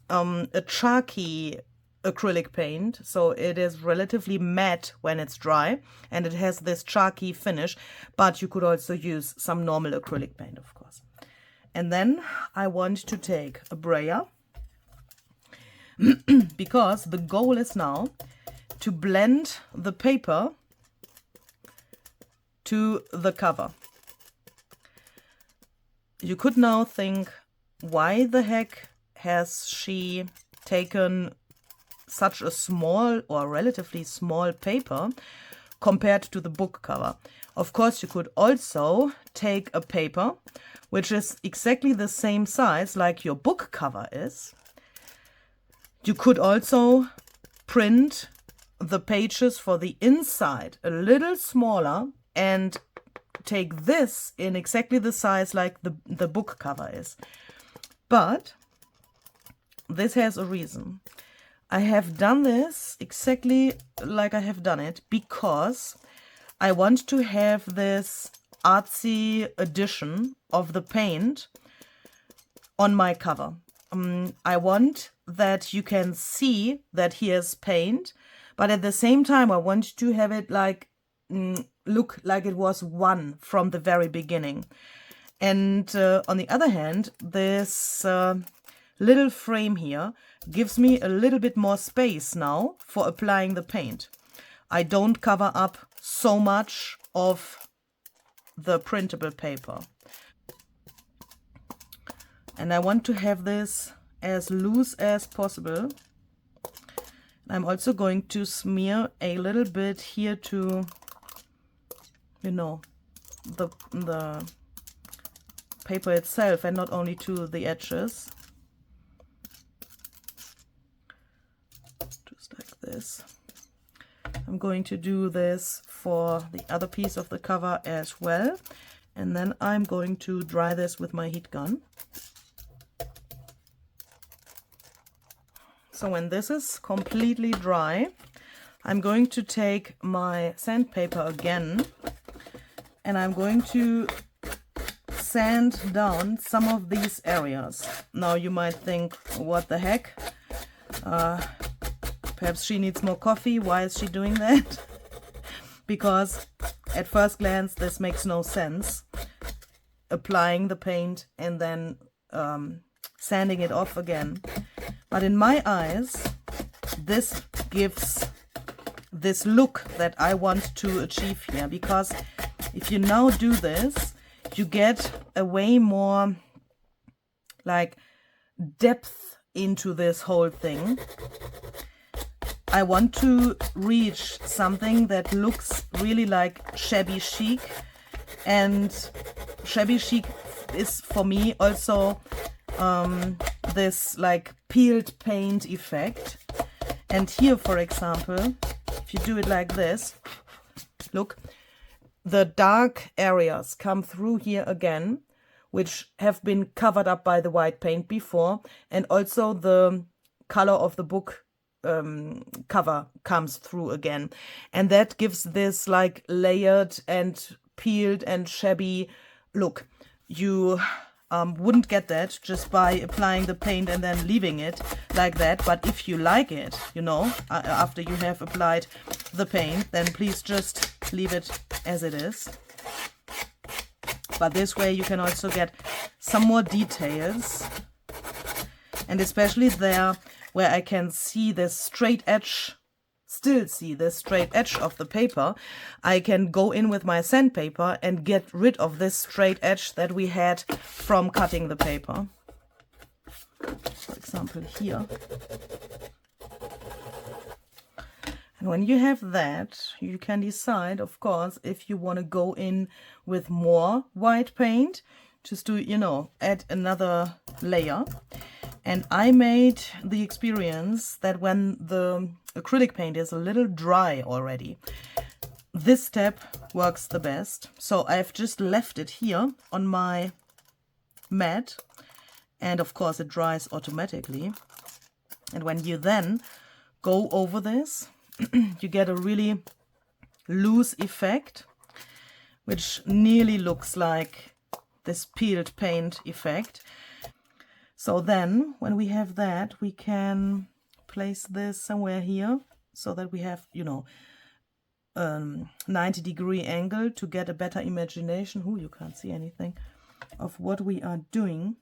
a chalky acrylic paint, so it is relatively matte when it's dry, and it has this chalky finish, but you could also use some normal acrylic paint, of course. And then I want to take a brayer, because the goal is now to blend the paper to the cover. You could now think, why the heck has she taken such a small or relatively small paper compared to the book cover? Of course, you could also take a paper which is exactly the same size like your book cover is. You could also print the pages for the inside a little smaller and take this in exactly the size like the book cover is. But this has a reason. I have done this exactly like I have done it because I want to have this artsy addition of the paint on my cover. I want that you can see that here's paint, but at the same time I want to have it like look like it was one from the very beginning. And on the other hand, this little frame here gives me a little bit more space now for applying the paint. I don't cover up so much of the printable paper. And I want to have this as loose as possible. I'm also going to smear a little bit here to, you know, the paper itself and not only to the edges. Just like this. I'm going to do this for the other piece of the cover as well. And then I'm going to dry this with my heat gun. So when this is completely dry, I'm going to take my sandpaper again, and I'm going to sand down some of these areas. Now you might think, what the heck? Perhaps she needs more coffee. Why is she doing that? Because at first glance this makes no sense. Applying the paint and then sanding it off again. But in my eyes, this gives this look that I want to achieve here, because if you now do this, you get a way more like depth into this whole thing. I want to reach something that looks really like shabby chic, and shabby chic is for me also this like peeled paint effect. And here, for example, if you do it like this, look, the dark areas come through here again, which have been covered up by the white paint before, and also the color of the book cover comes through again, and that gives this like layered and peeled and shabby look. You wouldn't get that just by applying the paint and then leaving it like that. But if you like it, you know, after you have applied the paint, then please just leave it as it is. But this way you can also get some more details, and especially there where I can see this straight edge, still see this straight edge of the paper, I can go in with my sandpaper and get rid of this straight edge that we had from cutting the paper. For example, here. And when you have that, you can decide, of course, if you want to go in with more white paint, just to, you know, add another layer. And I made the experience that when the acrylic paint is a little dry already, this step works the best. So I've just left it here on my mat, and of course it dries automatically. And when you then go over this, you get a really loose effect, which nearly looks like this peeled paint effect. So then, when we have that, we can place this somewhere here so that we have, you know, 90-degree angle to get a better imagination. Ooh, you can't see anything of what we are doing,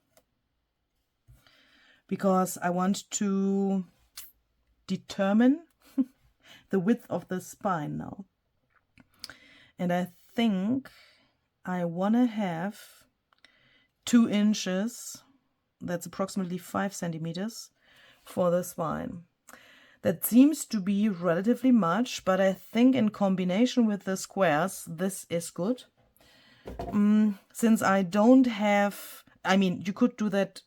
because I want to determine the width of the spine now. And I think I want to have 2 inches. That's approximately 5 centimeters for the spine. That seems to be relatively much, but I think in combination with the squares, this is good. Since I don't have, I mean, you could do that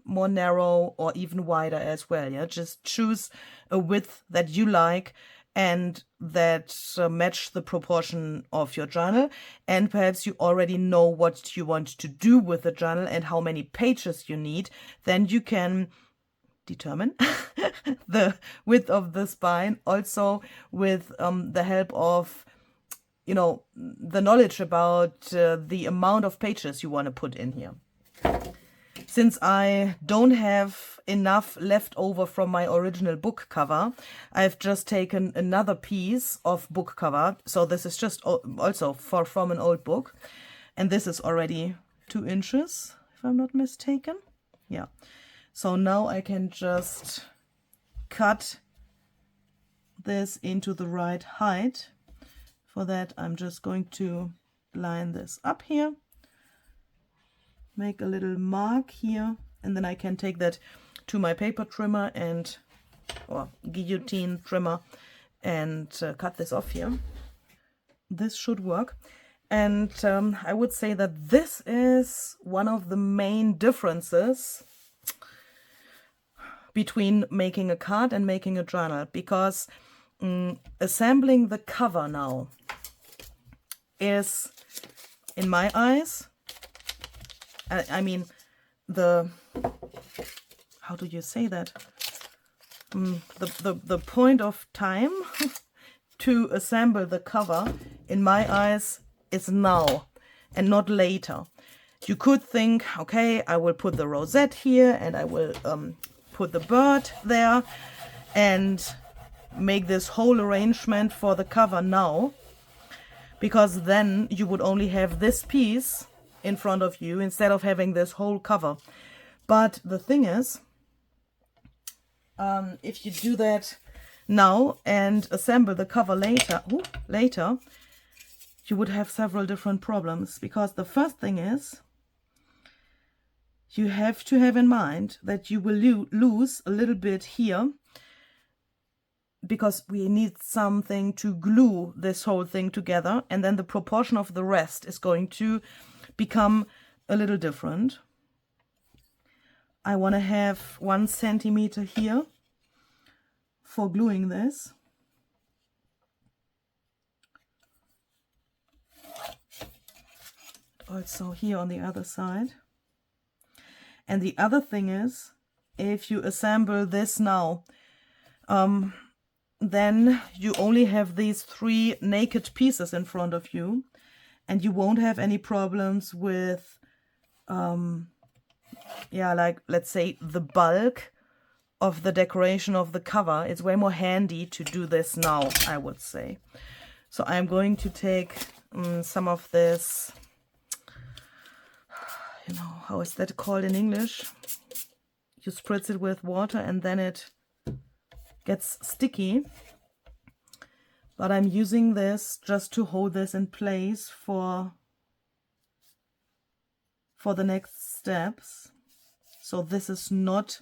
more narrow or even wider as well. Yeah, just choose a width that you like and that match the proportion of your journal. And perhaps you already know what you want to do with the journal and how many pages you need. Then you can determine the width of the spine also with the help of, you know, the knowledge about the amount of pages you want to put in here. Since I don't have enough left over from my original book cover, I've just taken another piece of book cover. So this is just also from an old book. And this is already 2 inches, if I'm not mistaken. Yeah. So now I can just cut this into the right height. For that, I'm just going to line this up here. Make a little mark here, and then I can take that to my paper trimmer and or guillotine trimmer and cut this off here. This should work. And I would say that this is one of the main differences between making a card and making a journal, because assembling the cover now is, in my eyes, I mean, how do you say that? the point of time to assemble the cover, in my eyes, is now and not later. You could think, okay, I will put the rosette here and I will put the bird there and make this whole arrangement for the cover now, because then you would only have this piece in front of you instead of having this whole cover. But the thing is, if you do that now and assemble the cover later, you would have several different problems, because the first thing is, you have to have in mind that you will lose a little bit here, because we need something to glue this whole thing together, and then the proportion of the rest is going to become a little different. I want to have 1 centimeter here for gluing this. Also here on the other side. And the other thing is, if you assemble this now, then you only have these 3 naked pieces in front of you, and you won't have any problems with, yeah, like, let's say, the bulk of the decoration of the cover. It's way more handy to do this now, I would say. So I'm going to take some of this, you know, how is that called in English? You spritz it with water and then it gets sticky. But I'm using this just to hold this in place for the next steps. So this is not,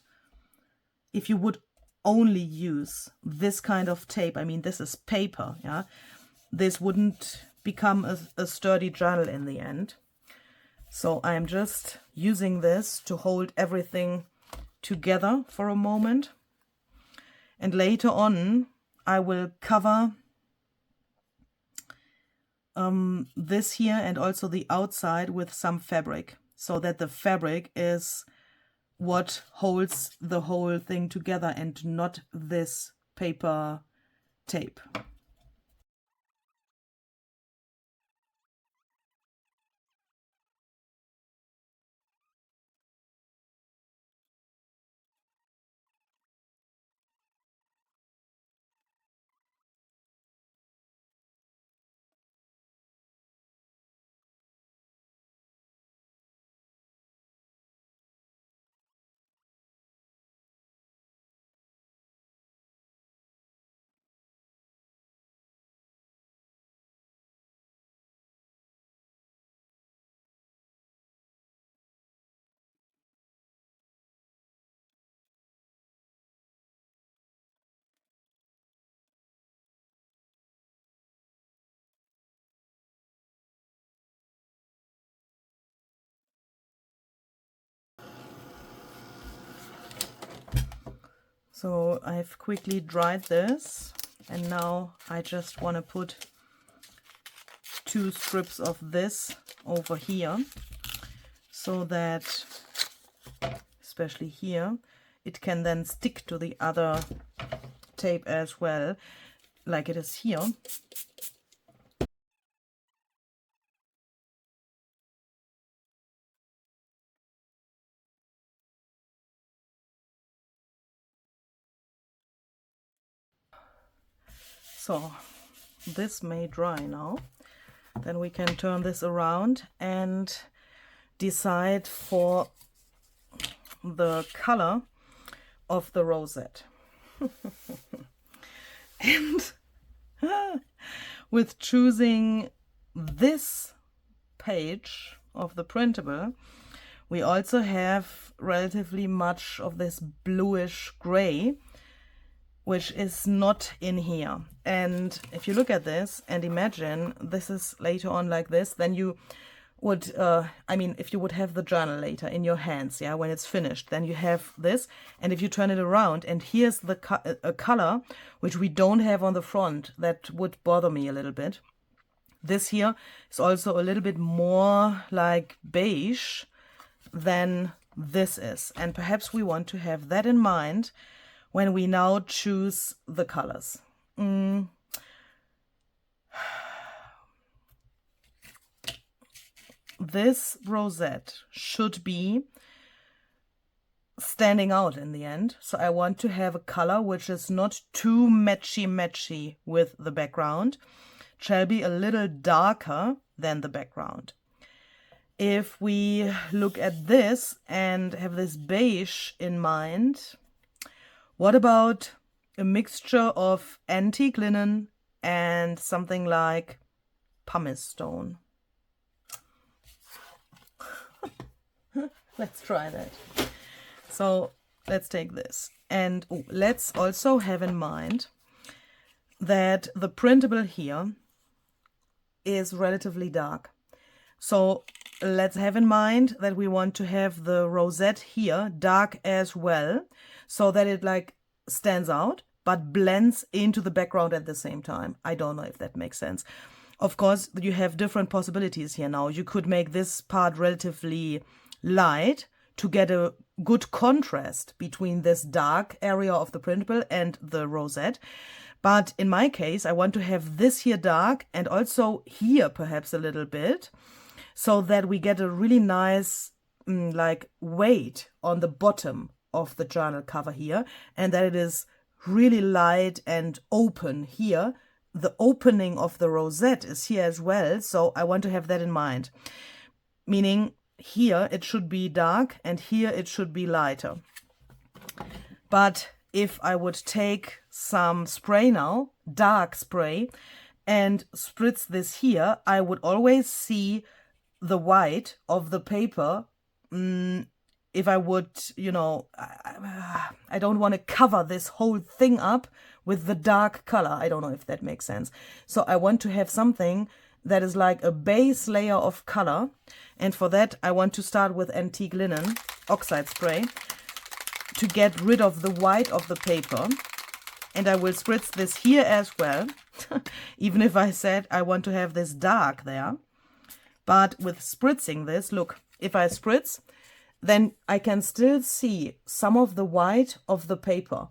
if you would only use this kind of tape, I mean, this is paper, yeah, this wouldn't become a sturdy journal in the end. So I'm just using this to hold everything together for a moment. And later on, I will cover this here and also the outside with some fabric, so that the fabric is what holds the whole thing together and not this paper tape. So I've quickly dried this, and now I just want to put 2 strips of this over here, so that, especially here, it can then stick to the other tape as well, like it is here. So this may dry now. Then we can turn this around and decide for the color of the rosette. And with choosing this page of the printable, we also have relatively much of this bluish gray, which is not in here. And if you look at this and imagine this is later on like this, then you would, I mean, if you would have the journal later in your hands, yeah, when it's finished, then you have this. And if you turn it around, and here's the a color which we don't have on the front, that would bother me a little bit. This here is also a little bit more like beige than this is. And perhaps we want to have that in mind when we now choose the colors. This rosette should be standing out in the end. So I want to have a color which is not too matchy with the background. It shall be a little darker than the background. If we look at this and have this beige in mind, what about a mixture of antique linen and something like pumice stone? Let's try that. So let's take this. And let's also have in mind that the printable here is relatively dark. So let's have in mind that we want to have the rosette here dark as well, so that it like stands out but blends into the background at the same time. I don't know if that makes sense. Of course, you have different possibilities here now. You could make this part relatively light to get a good contrast between this dark area of the printable and the rosette. But in my case, I want to have this here dark and also here perhaps a little bit, so that we get a really nice like weight on the bottom of the journal cover here, and that it is really light and open here. The opening of the rosette is here as well, so I want to have that in mind. Meaning here it should be dark and here it should be lighter. But if I would take some spray now, dark spray, and spritz this here, I would always see the white of the paper. If I would, you know, I don't want to cover this whole thing up with the dark color. I don't know if that makes sense. So I want to have something that is like a base layer of color. And for that, I want to start with antique linen oxide spray to get rid of the white of the paper. And I will spritz this here as well, even if I said I want to have this dark there. But with spritzing this, look, if I spritz, then I can still see some of the white of the paper.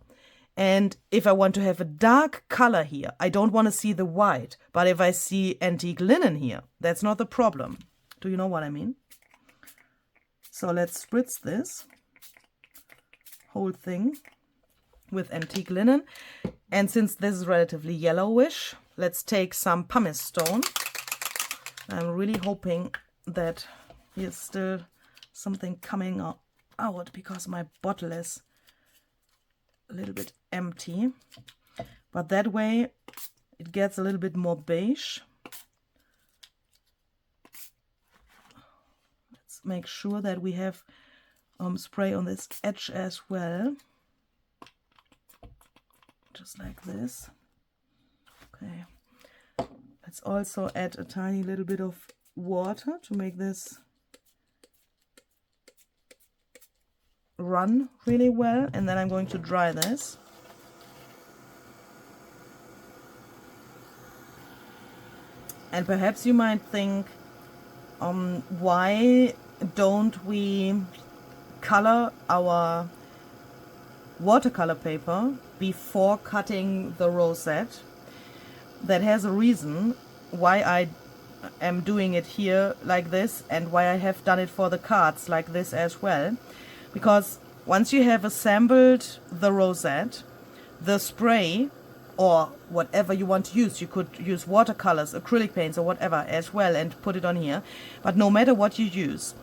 And if I want to have a dark color here, I don't want to see the white. But if I see antique linen here, that's not the problem. Do you know what I mean? So let's spritz this whole thing with antique linen. And since this is relatively yellowish, let's take some pumice stone. I'm really hoping that here's still something coming out because my bottle is a little bit empty. But that way it gets a little bit more beige. Let's make sure that we have spray on this edge as well. Just like this. Okay. Let's also add a tiny little bit of water to make this run really well, and then I'm going to dry this. And perhaps you might think, why don't we color our watercolor paper before cutting the rosette? That has a reason why I am doing it here like this, and why I have done it for the cards like this as well. Because once you have assembled the rosette, the spray or whatever you want to use, you could use watercolors, acrylic paints or whatever as well and put it on here. But no matter what you use,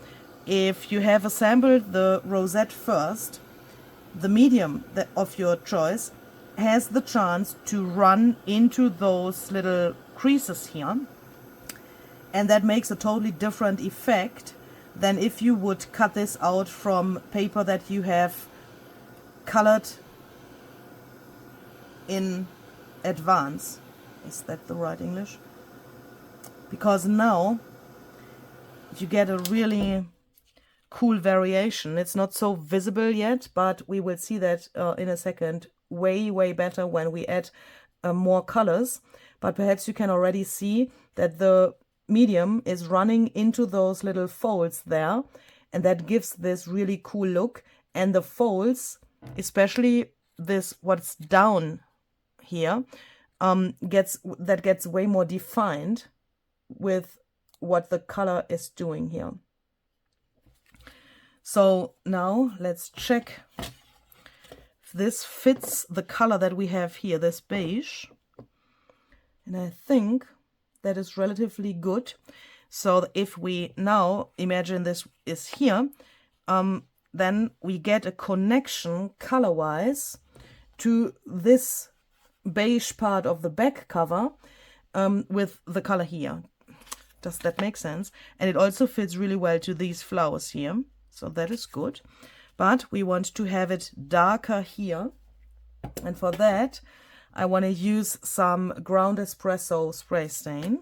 if you have assembled the rosette first, the medium of your choice has the chance to run into those little creases here, and that makes a totally different effect than if you would cut this out from paper that you have colored in advance. Is that the right English? Because now you get a really cool variation. It's not so visible yet, but we will see that in a second way better when we add more colors. But perhaps you can already see that the medium is running into those little folds there, and that gives this really cool look. And the folds, especially this, what's down here, gets way more defined with what the color is doing here. So now let's check if this fits the color that we have here, this beige. And I think that is relatively good. So if we now imagine this is here, then we get a connection color-wise to this beige part of the back cover with the color here. Does that make sense? And it also fits really well to these flowers here. So that is good. But we want to have it darker here. And for that, I want to use some ground espresso spray stain.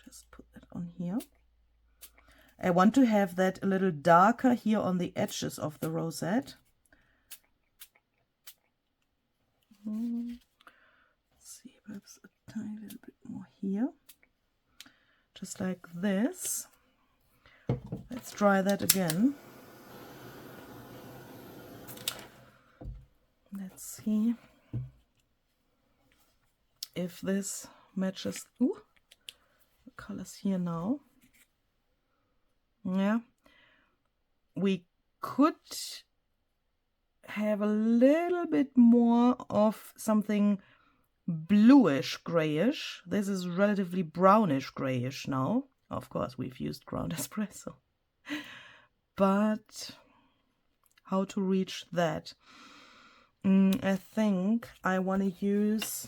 Just put that on here. I want to have that a little darker here on the edges of the rosette. Let's see, perhaps a tiny little bit more here. Just like this. Let's try that again. Let's see if this matches the colors here now. Yeah, we could have a little bit more of something bluish grayish. This is relatively brownish grayish now. Of course, we've used ground espresso. But how to reach that? I think I want to use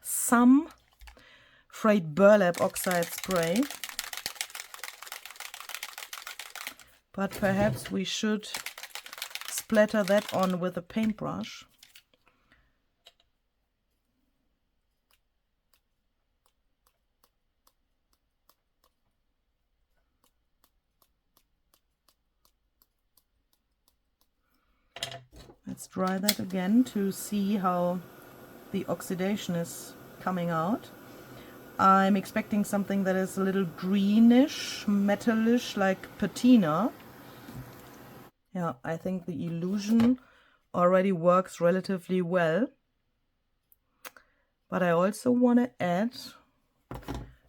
some frayed burlap oxide spray. But perhaps we should splatter that on with a paintbrush. Let's try that again to see how the oxidation is coming out. I'm expecting something that is a little greenish, metallish, like patina. Yeah, I think the illusion already works relatively well. But I also want to add a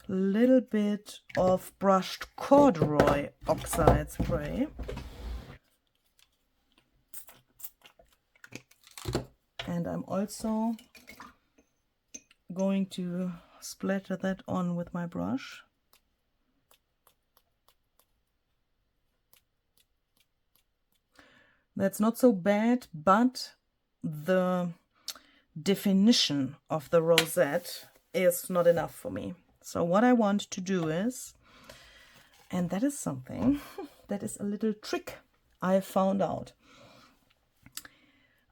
little bit of brushed corduroy oxide spray. And I'm also going to splatter that on with my brush. That's not so bad, but the definition of the rosette is not enough for me. So what I want to do is, and that is something, that is a little trick I found out.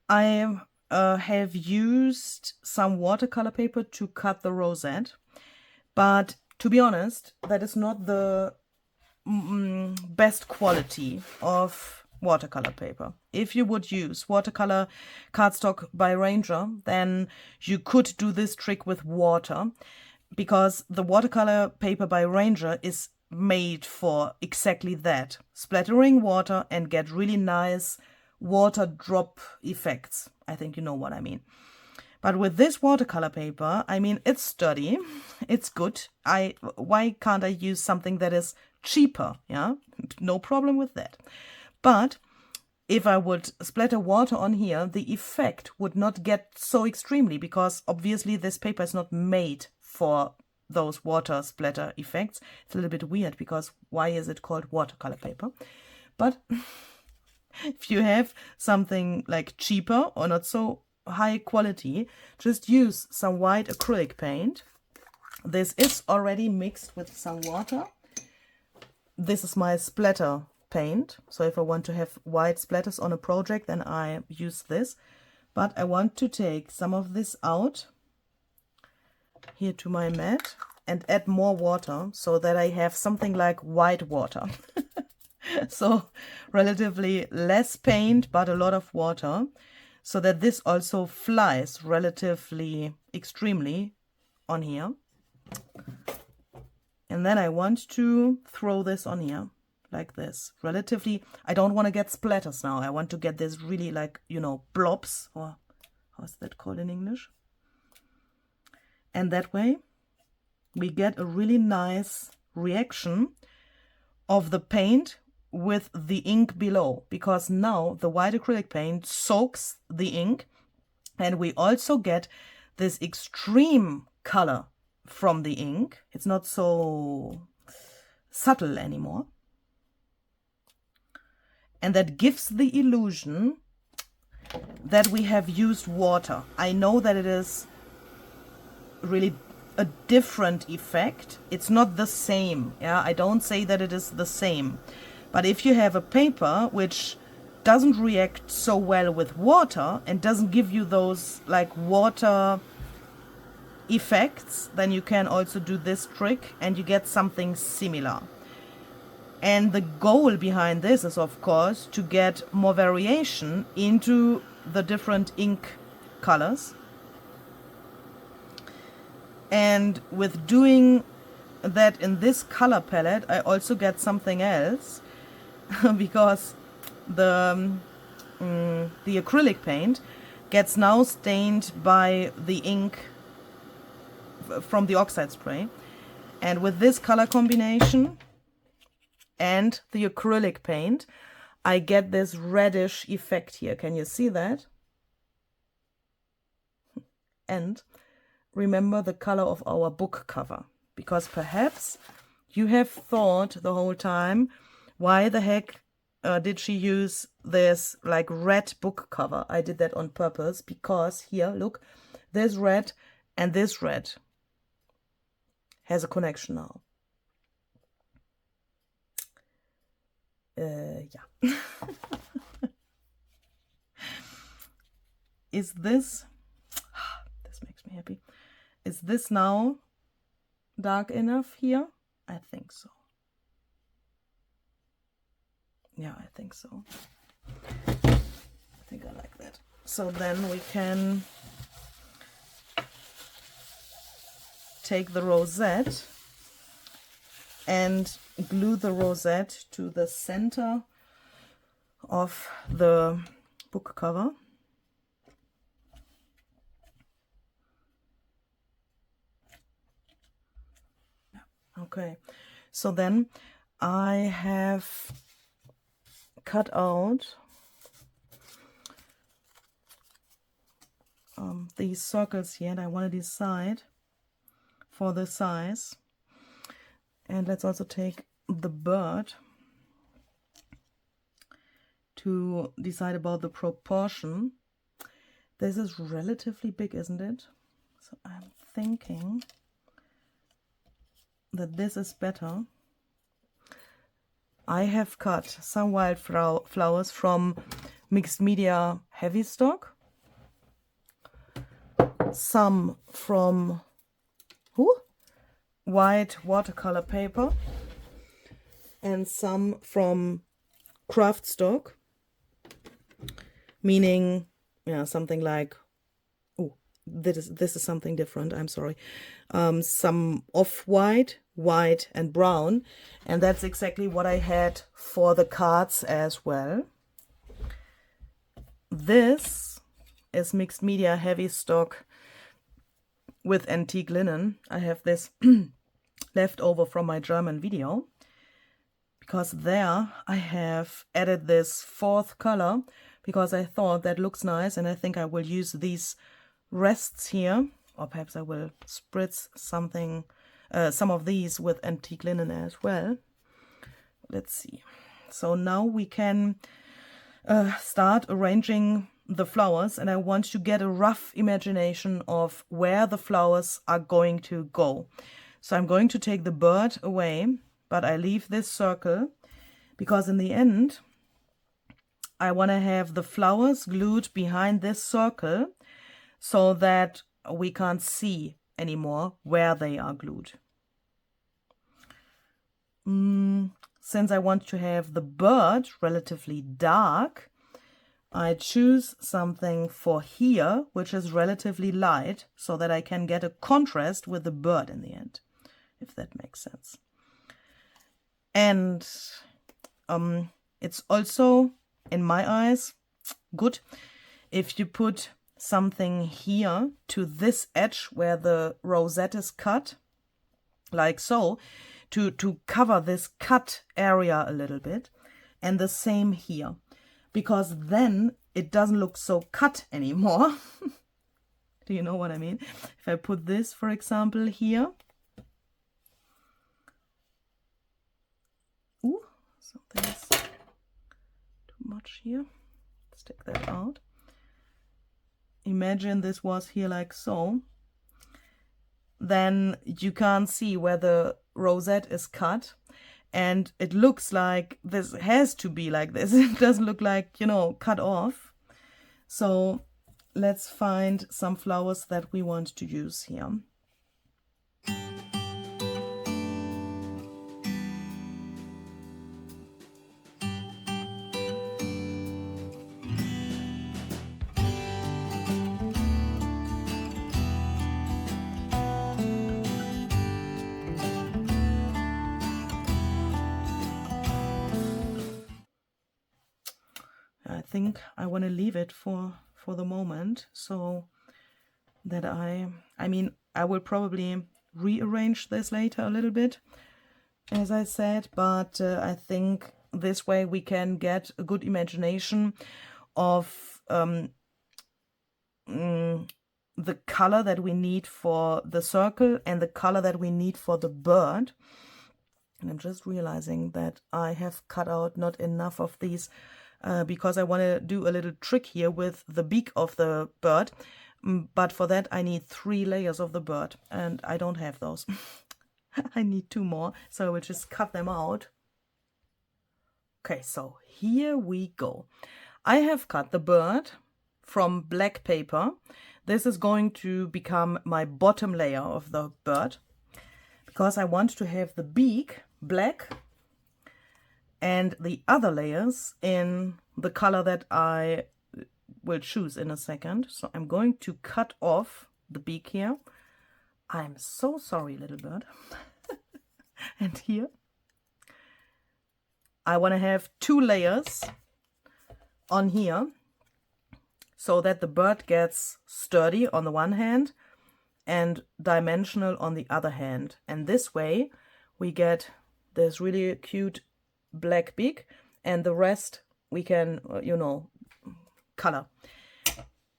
I have used some watercolor paper to cut the rosette, but to be honest, that is not the best quality of watercolor paper. If you would use watercolor cardstock by Ranger, then you could do this trick with water, because the watercolor paper by Ranger is made for exactly that, splattering water and get really nice water drop effects. I think you know what I mean. But with this watercolor paper, I mean, it's sturdy, it's good. Why can't I use something that is cheaper? Yeah, no problem with that. But if I would splatter water on here, the effect would not get so extremely, because obviously this paper is not made for those water splatter effects. It's a little bit weird, because why is it called watercolor paper? But if you have something like cheaper or not so high quality, just use some white acrylic paint. This is already mixed with some water. This is my splatter paint. So if I want to have white splatters on a project, then I use this. But I want to take some of this out here to my mat and add more water so that I have something like white water. So relatively less paint, but a lot of water, so that this also flies relatively extremely on here. And then I want to throw this on here. like this. Relatively, I don't want to get splatters now. I want to get this really like, you know, blobs, or how's that called in English? And that way we get a really nice reaction of the paint with the ink below, because now the white acrylic paint soaks the ink, and we also get this extreme color from the ink. It's not so subtle anymore. And that gives the illusion that we have used water. I know that it is really a different effect. It's not the same. Yeah, I don't say that it is the same. But if you have a paper which doesn't react so well with water and doesn't give you those like water effects, then you can also do this trick and you get something similar. And the goal behind this is, of course, to get more variation into the different ink colors. And with doing that in this color palette, I also get something else because the acrylic paint gets now stained by the ink from the oxide spray. And with this color combination and the acrylic paint, I get this reddish effect here. Can you see that? And remember the color of our book cover, because perhaps you have thought the whole time, why the heck did she use this like red book cover? I did that on purpose because here, look, this red and this red has a connection now. Yeah. Is this makes me happy. Is this now dark enough here? I think so. Yeah, I think so. I think I like that. So then we can take the rosette and glue the rosette to the center of the book cover. Okay, so then I have cut out these circles here, and I want to decide for the size. And let's also take the bird to decide about the proportion. This is relatively big, isn't it? So I'm thinking that this is better. I have cut some wild flowers from Mixed Media Heavy Stock, some from white watercolor paper, and some from craft stock, meaning something like, this is something different, I'm sorry, some off-white, white and brown, and that's exactly what I had for the cards as well. This is Mixed Media Heavy Stock with antique linen. I have this left over from my German video, because there I have added this fourth color because I thought that looks nice, and I think I will use these rests here, or perhaps I will spritz something, some of these with antique linen as well. Let's see. So now we can start arranging the flowers, and I want to get a rough imagination of where the flowers are going to go. So I'm going to take the bird away, but I leave this circle because in the end I want to have the flowers glued behind this circle so that we can't see anymore where they are glued. Since I want to have the bird relatively dark, I choose something for here which is relatively light so that I can get a contrast with the bird in the end, if that makes sense. And it's also, in my eyes, good if you put something here to this edge where the rosette is cut, like so, to cover this cut area a little bit, and the same here, because then it doesn't look so cut anymore. Do you know what I mean? If I put this, for example, here. Ooh, something's too much here. Let's take that out. Imagine this was here like so. Then you can't see where the rosette is cut. And it looks like this has to be like this. It doesn't look like, you know, cut off. So let's find some flowers that we want to use here. I think I want to leave it for the moment, so that I mean, I will probably rearrange this later a little bit, as I said, but I think this way we can get a good imagination of the color that we need for the circle and the color that we need for the bird. And I'm just realizing that I have cut out not enough of these because I want to do a little trick here with the beak of the bird. But for that I need 3 layers of the bird, and I don't have those. I need 2 more, so I will just cut them out. Okay, so here we go. I have cut the bird from black paper. This is going to become my bottom layer of the bird, because I want to have the beak black and the other layers in the color that I will choose in a second. So I'm going to cut off the beak here. I'm so sorry, little bird. And here I want to have 2 layers on here, so that the bird gets sturdy on the one hand and dimensional on the other hand. And this way we get this really cute black beak, and the rest we can, you know, color.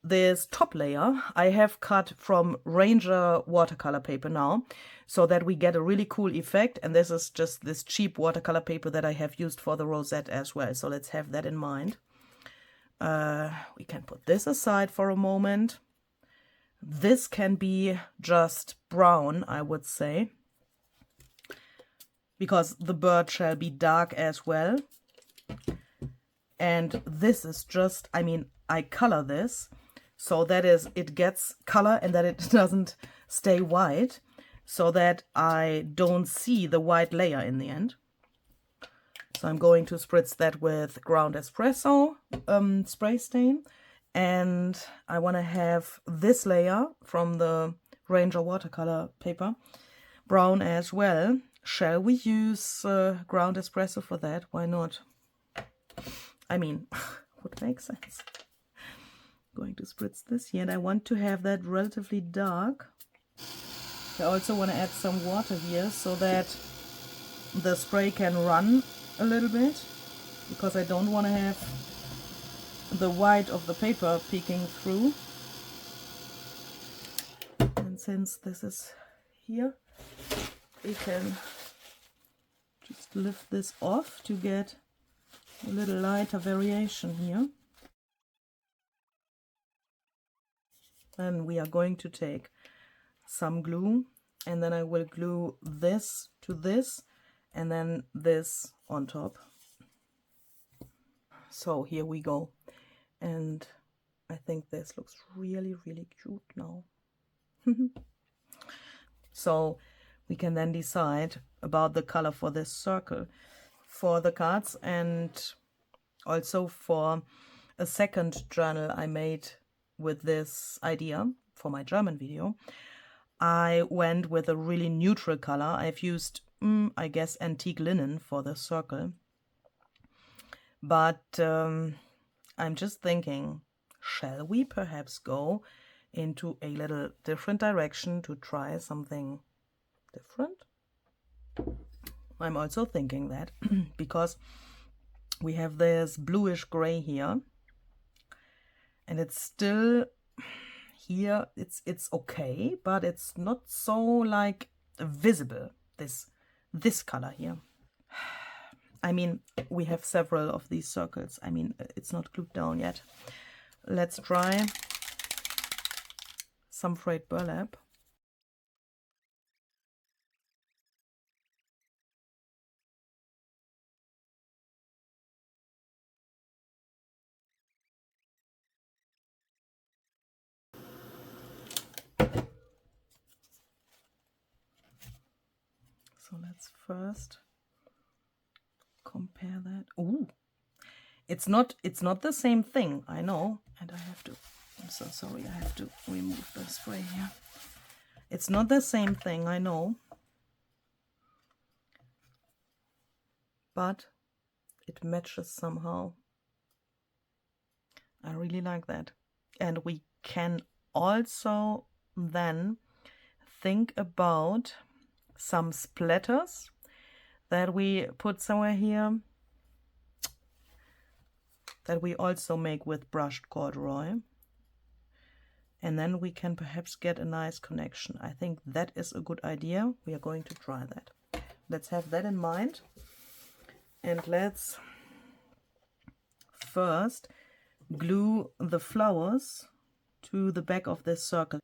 This top layer I have cut from Ranger watercolor paper now, so that we get a really cool effect. And this is just this cheap watercolor paper that I have used for the rosette as well. So let's have that in mind. We can put this aside for a moment. This can be just brown, I would say, because the bird shall be dark as well. And this is just, I mean, I color this so that it gets color and that it doesn't stay white, so that I don't see the white layer in the end. So I'm going to spritz that with ground espresso spray stain. And I want to have this layer from the Ranger watercolor paper brown as well. Shall we use ground espresso for that? Why not? I mean, would make sense. Going to spritz this here, and I want to have that relatively dark. I also want to add some water here so that the spray can run a little bit, because I don't want to have the white of the paper peeking through. And since this is here, we can just lift this off to get a little lighter variation here. Then we are going to take some glue, and then I will glue this to this and then this on top. So here we go. And I think this looks really, really cute now. So we can then decide about the color for this circle for the cards, and also for a second journal I made with this idea for my German video. I went with a really neutral color. I've used, I guess, antique linen for the circle. But I'm just thinking, shall we perhaps go into a little different direction to try something different? I'm also thinking that because we have this bluish gray here, and it's still here, it's okay, but it's not so like visible, this color here. I mean, we have several of these circles. I mean, it's not glued down yet. Let's try some frayed burlap. So let's first compare that. Ooh, it's not the same thing, I know, and I'm so sorry, I have to remove the spray here. It's not the same thing, I know, but it matches somehow. I really like that. And we can also then think about some splatters that we put somewhere here, that we also make with brushed corduroy. And then we can perhaps get a nice connection. I think that is a good idea. We are going to try that. Let's have that in mind. And let's first glue the flowers to the back of this circle.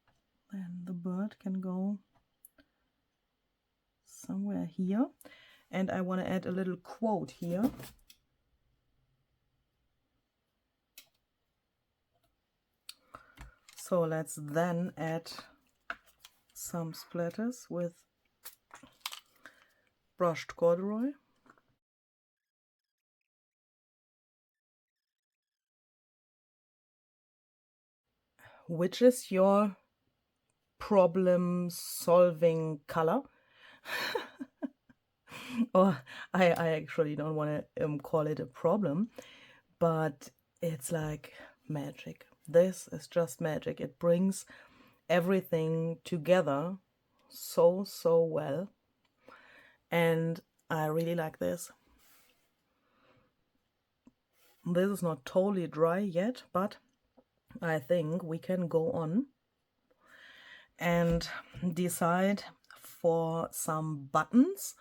Then the bird can go somewhere here. And I want to add a little quote here. So let's then add some splatters with brushed corduroy. Which is your problem-solving color? Or I actually don't want to call it a problem, but it's like magic. This is just magic. It brings everything together so well, and I really like this. This is not totally dry yet, but I think we can go on and decide for some buttons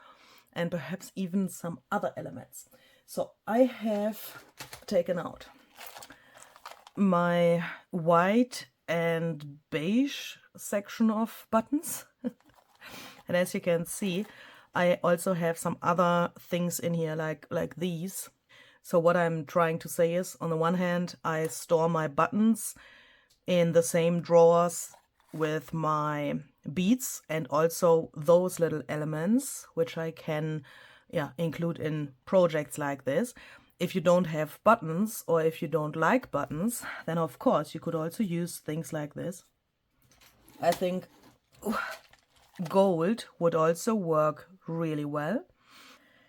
and perhaps even some other elements. So I have taken out my white and beige section of buttons. And as you can see, I also have some other things in here like these. So what I'm trying to say is, on the one hand, I store my buttons in the same drawers with my beads and also those little elements, which I can include in projects like this. If you don't have buttons, or if you don't like buttons, then of course you could also use things like this. I think gold would also work really well.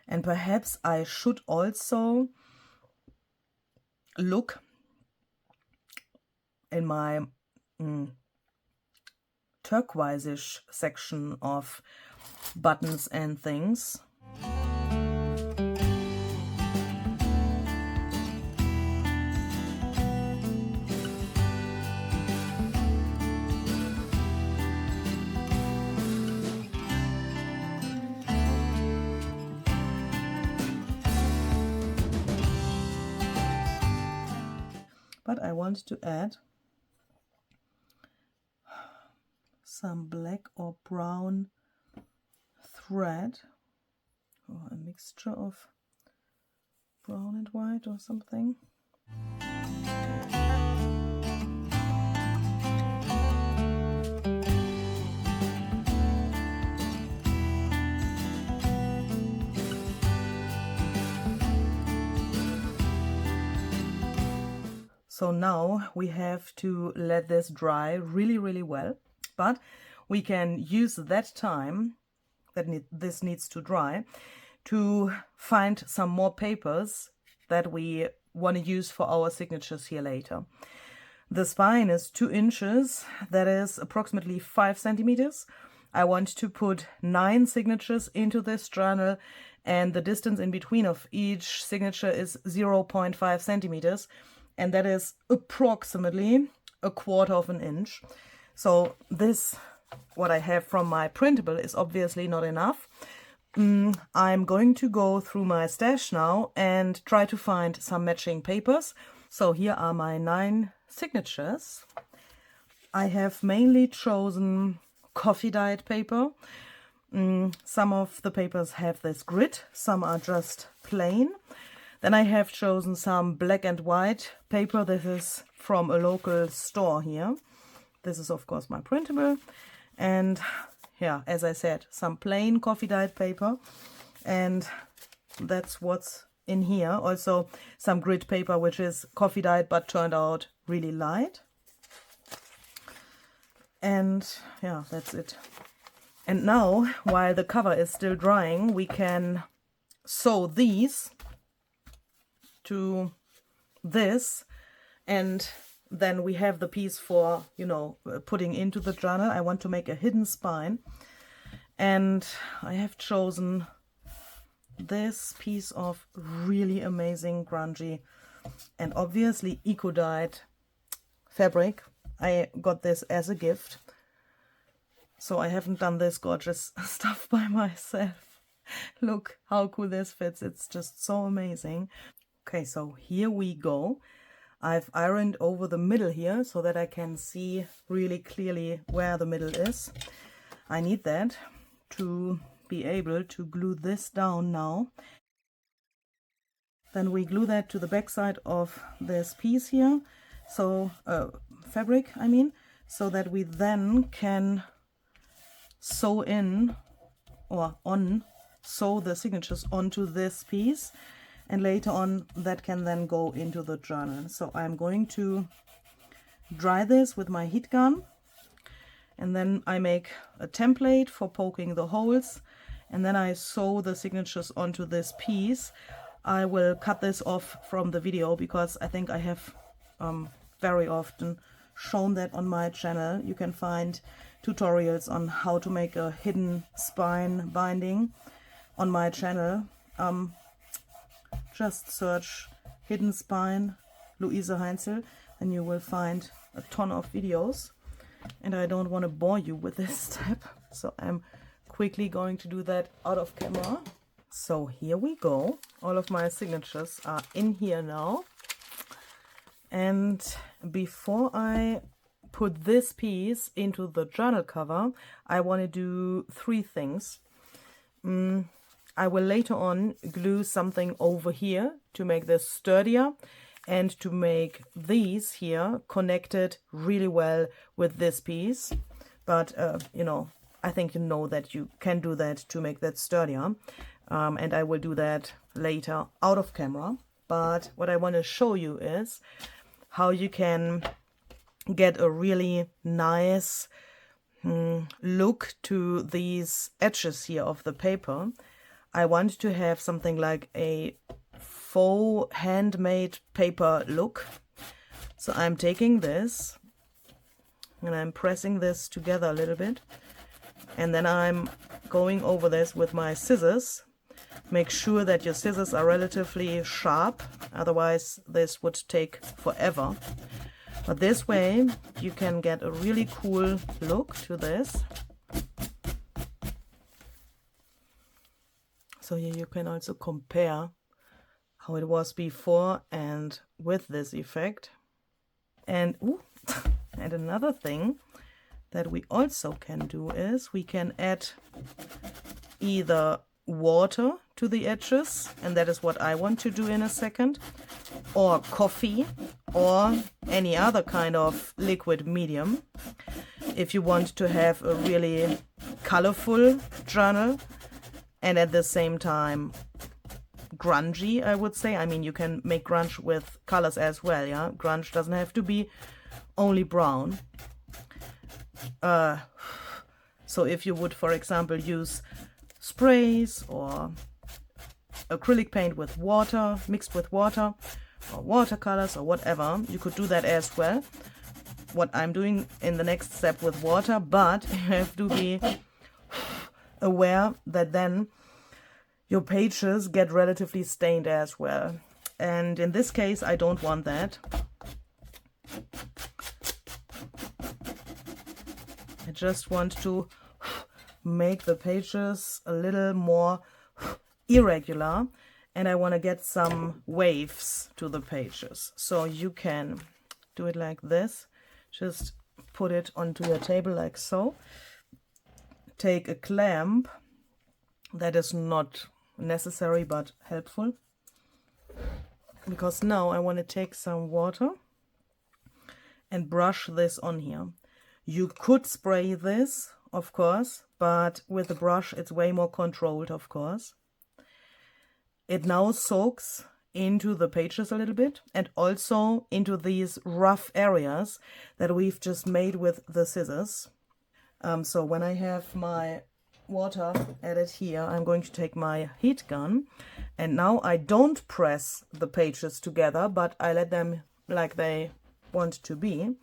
And perhaps I should also look in my turquoise-ish section of buttons and things. But I want to add some black or brown thread, or a mixture of brown and white or something. So now we have to let this dry really well, but we can use that time that this needs to dry to find some more papers that we want to use for our signatures here later. The spine is 2 inches, that is approximately 5 centimeters. I want to put 9 signatures into this journal, and the distance in between of each signature is 0.5 centimeters, and that is approximately 1/4 of an inch. So this, what I have from my printable, is obviously not enough. I'm going to go through my stash now and try to find some matching papers. So here are my 9 signatures. I have mainly chosen coffee dyed paper. Some of the papers have this grid, some are just plain. Then I have chosen some black and white paper. This is from a local store here. This is of course my printable. And yeah, as I said, some plain coffee dyed paper, and that's what's in here. Also some grid paper, which is coffee dyed but turned out really light. And yeah, that's it. And now, while the cover is still drying, we can sew these to this, and then we have the piece for, you know, putting into the journal. I want to make a hidden spine, and I have chosen this piece of really amazing grungy and obviously eco-dyed fabric. I got this as a gift, so I haven't done this gorgeous stuff by myself. Look how cool this fits. It's just so amazing. Okay, so here we go. I've ironed over the middle here so that I can see really clearly where the middle is. I need that to be able to glue this down now. Then we glue that to the back side of this piece here, so fabric I mean, so that we then can sew in or sew the signatures onto this piece, and later on that can then go into the journal. So I'm going to dry this with my heat gun, and then I make a template for poking the holes, and then I sew the signatures onto this piece. I will cut this off from the video because I think I have very often shown that on my channel. You can find tutorials on how to make a hidden spine binding on my channel. Just search hidden spine Luise Heinzel and you will find a ton of videos, and I don't want to bore you with this step, so I'm quickly going to do that out of camera. So here we go. All of my signatures are in here now, and before I put this piece into the journal cover, I want to do 3 things. I will later on glue something over here to make this sturdier and to make these here connected really well with this piece. But, you know, I think you know that you can do that to make that sturdier. And I will do that later out of camera. But what I want to show you is how you can get a really nice look to these edges here of the paper. I want to have something like a faux handmade paper look. So I'm taking this and I'm pressing this together a little bit, and then I'm going over this with my scissors. Make sure that your scissors are relatively sharp, otherwise this would take forever. But this way you can get a really cool look to this. So here you can also compare how it was before and with this effect. And and another thing that we also can do is we can add either water to the edges, and that is what I want to do in a second, or coffee, or any other kind of liquid medium. If you want to have a really colorful journal and at the same time grungy, I would say. I mean, you can make grunge with colors as well, yeah? Grunge doesn't have to be only brown. So if you would, for example, use sprays or acrylic paint with water, mixed with water, or watercolors or whatever. You could do that as well, what I'm doing in the next step with water, but you have to be aware that then your pages get relatively stained as well. And in this case, I don't want that. I just want to make the pages a little more irregular, and I want to get some waves to the pages. So you can do it like this. Just put it onto your table like so. Take a clamp. That is not necessary but helpful, because now I want to take some water and brush this on here. You could spray this, of course, but with the brush it's way more controlled, of course. It now soaks into the pages a little bit, and also into these rough areas that we've just made with the scissors. So when I have my water added here, I'm going to take my heat gun, and now I don't press the pages together, but I let them like they want to be,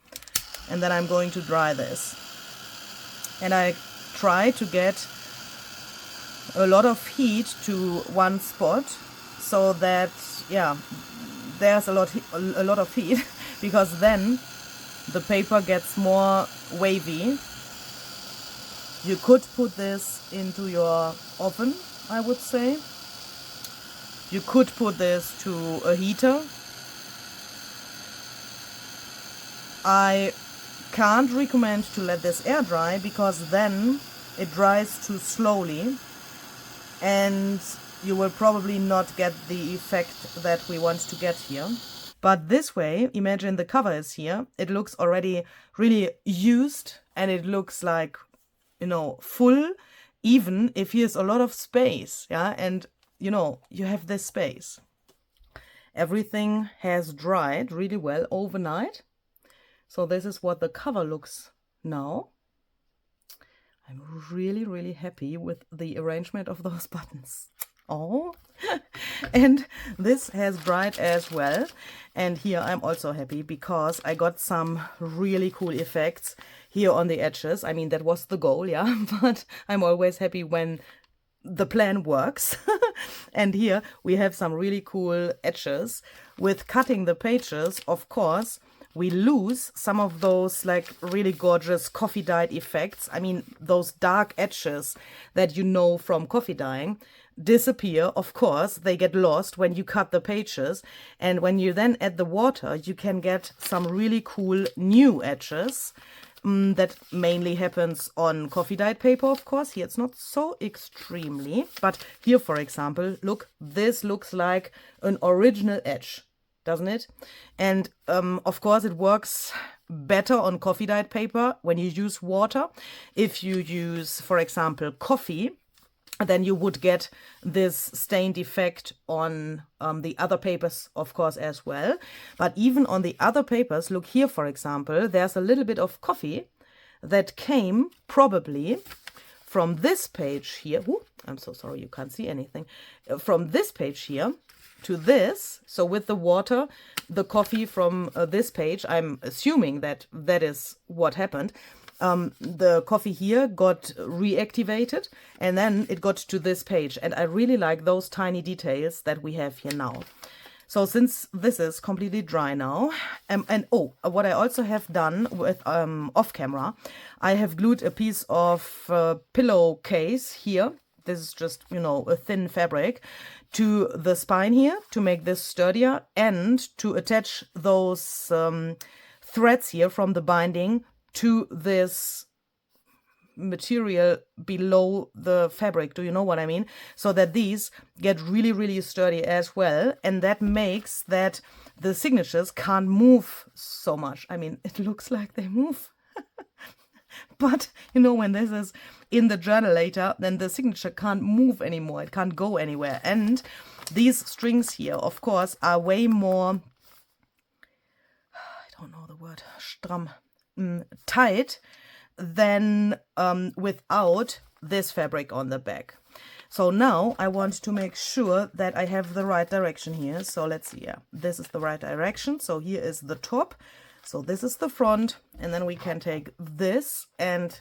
and then I'm going to dry this. And I try to get a lot of heat to one spot, so that, yeah, there's a lot of heat, because then the paper gets more wavy. You could put this into your oven, I would say. You could put this to a heater. I can't recommend to let this air dry, because then it dries too slowly and you will probably not get the effect that we want to get here. But this way, imagine the cover is here. It looks already really used, and it looks like, you know, full, even if here's a lot of space, yeah, and you know, you have this space. Everything has dried really well overnight. So this is what the cover looks now. I'm really, really happy with the arrangement of those buttons. Oh, and this has dried as well. And here I'm also happy, because I got some really cool effects here on the edges. I mean, that was the goal, yeah, but I'm always happy when the plan works. And here we have some really cool edges. With cutting the pages, of course, we lose some of those like really gorgeous coffee dyed effects. I mean, those dark edges that you know from coffee dyeing disappear, of course. They get lost when you cut the pages, and when you then add the water, you can get some really cool new edges. That mainly happens on coffee dyed paper, of course. Here it's not so extremely, but here, for example, look, this looks like an original edge, doesn't it? And of course it works better on coffee dyed paper when you use water. If you use, for example, coffee, then you would get this stained effect on the other papers, of course, as well. But even on the other papers, look here, for example, there's a little bit of coffee that came probably from this page here. Ooh, I'm so sorry, you can't see anything. From this page here to this, so with the water, the coffee from this page, I'm assuming that that is what happened. The coffee here got reactivated, and then it got to this page, and I really like those tiny details that we have here now. So since this is completely dry now, and oh, what I also have done with off camera, I have glued a piece of pillowcase here. This is just, you know, a thin fabric to the spine here to make this sturdier, and to attach those threads here from the binding to this material below the fabric. Do you know what I mean? So that these get really, really sturdy as well, and that makes that the signatures can't move so much. I mean, it looks like they move. But, you know, when this is in the journal later, then the signature can't move anymore. It can't go anywhere. And these strings here, of course, are way more, I don't know the word, stramm, tight than without this fabric on the back. So now I want to make sure that I have the right direction here. So let's see, yeah, this is the right direction. So here is the top. So this is the front, and then we can take this and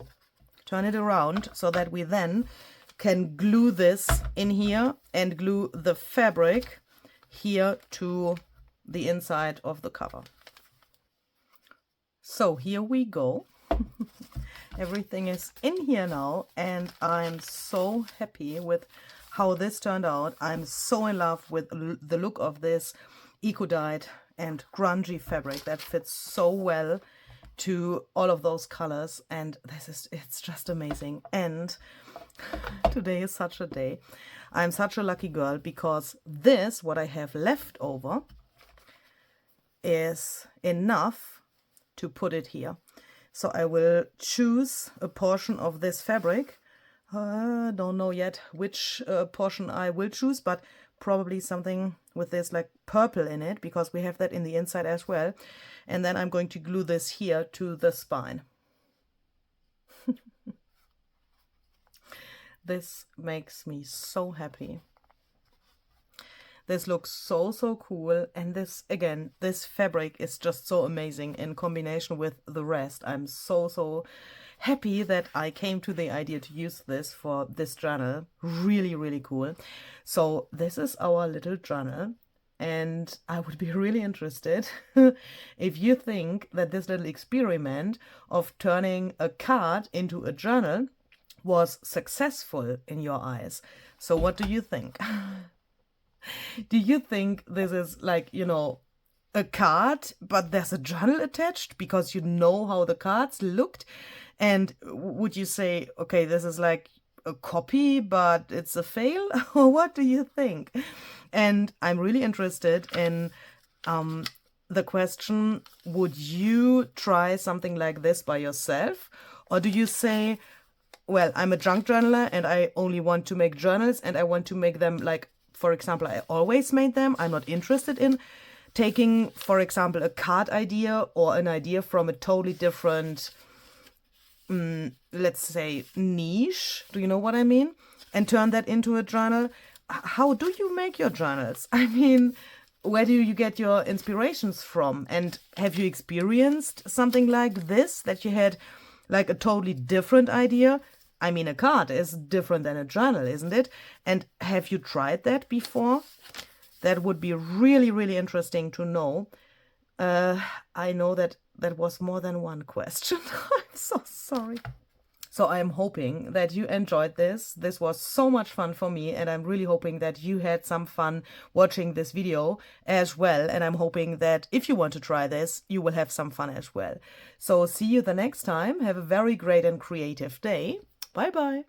turn it around so that we then can glue this in here and glue the fabric here to the inside of the cover. So here we go. Everything is in here now, and I'm so happy with how this turned out. I'm so in love with the look of this eco-dyed and grungy fabric that fits so well to all of those colors, and it's just amazing. And today is such a day. I'm such a lucky girl, because this, what I have left over, is enough to put it here. So I will choose a portion of this fabric. Don't know yet which portion I will choose, but probably something with this like purple in it, because we have that in the inside as well. And then I'm going to glue this here to the spine. This makes me so happy. This looks so cool, and this, again, this fabric is just so amazing in combination with the rest. I'm so happy that I came to the idea to use this for this journal. Really cool. So this is our little journal, and I would be really interested if you think that this little experiment of turning a card into a journal was successful in your eyes. So what do you think? Do you think this is like, you know, a card, but there's a journal attached because you know how the cards looked? And would you say, okay, this is like a copy, but it's a fail? Or what do you think? And I'm really interested in the question, would you try something like this by yourself? Or do you say, well, I'm a junk journaler and I only want to make journals, and I want to make them like, for example, I always made them. I'm not interested in taking, for example, a card idea or an idea from a totally different, let's say, niche. Do you know what I mean? And turn that into a journal. How do you make your journals? I mean, where do you get your inspirations from? And have you experienced something like this, that you had like a totally different idea? I mean, a card is different than a journal, isn't it? And have you tried that before? That would be really interesting to know. I know that was more than one question. I'm so sorry. So I'm hoping that you enjoyed this. This was so much fun for me, and I'm really hoping that you had some fun watching this video as well. And I'm hoping that if you want to try this, you will have some fun as well. So see you the next time. Have a very great and creative day. Bye bye.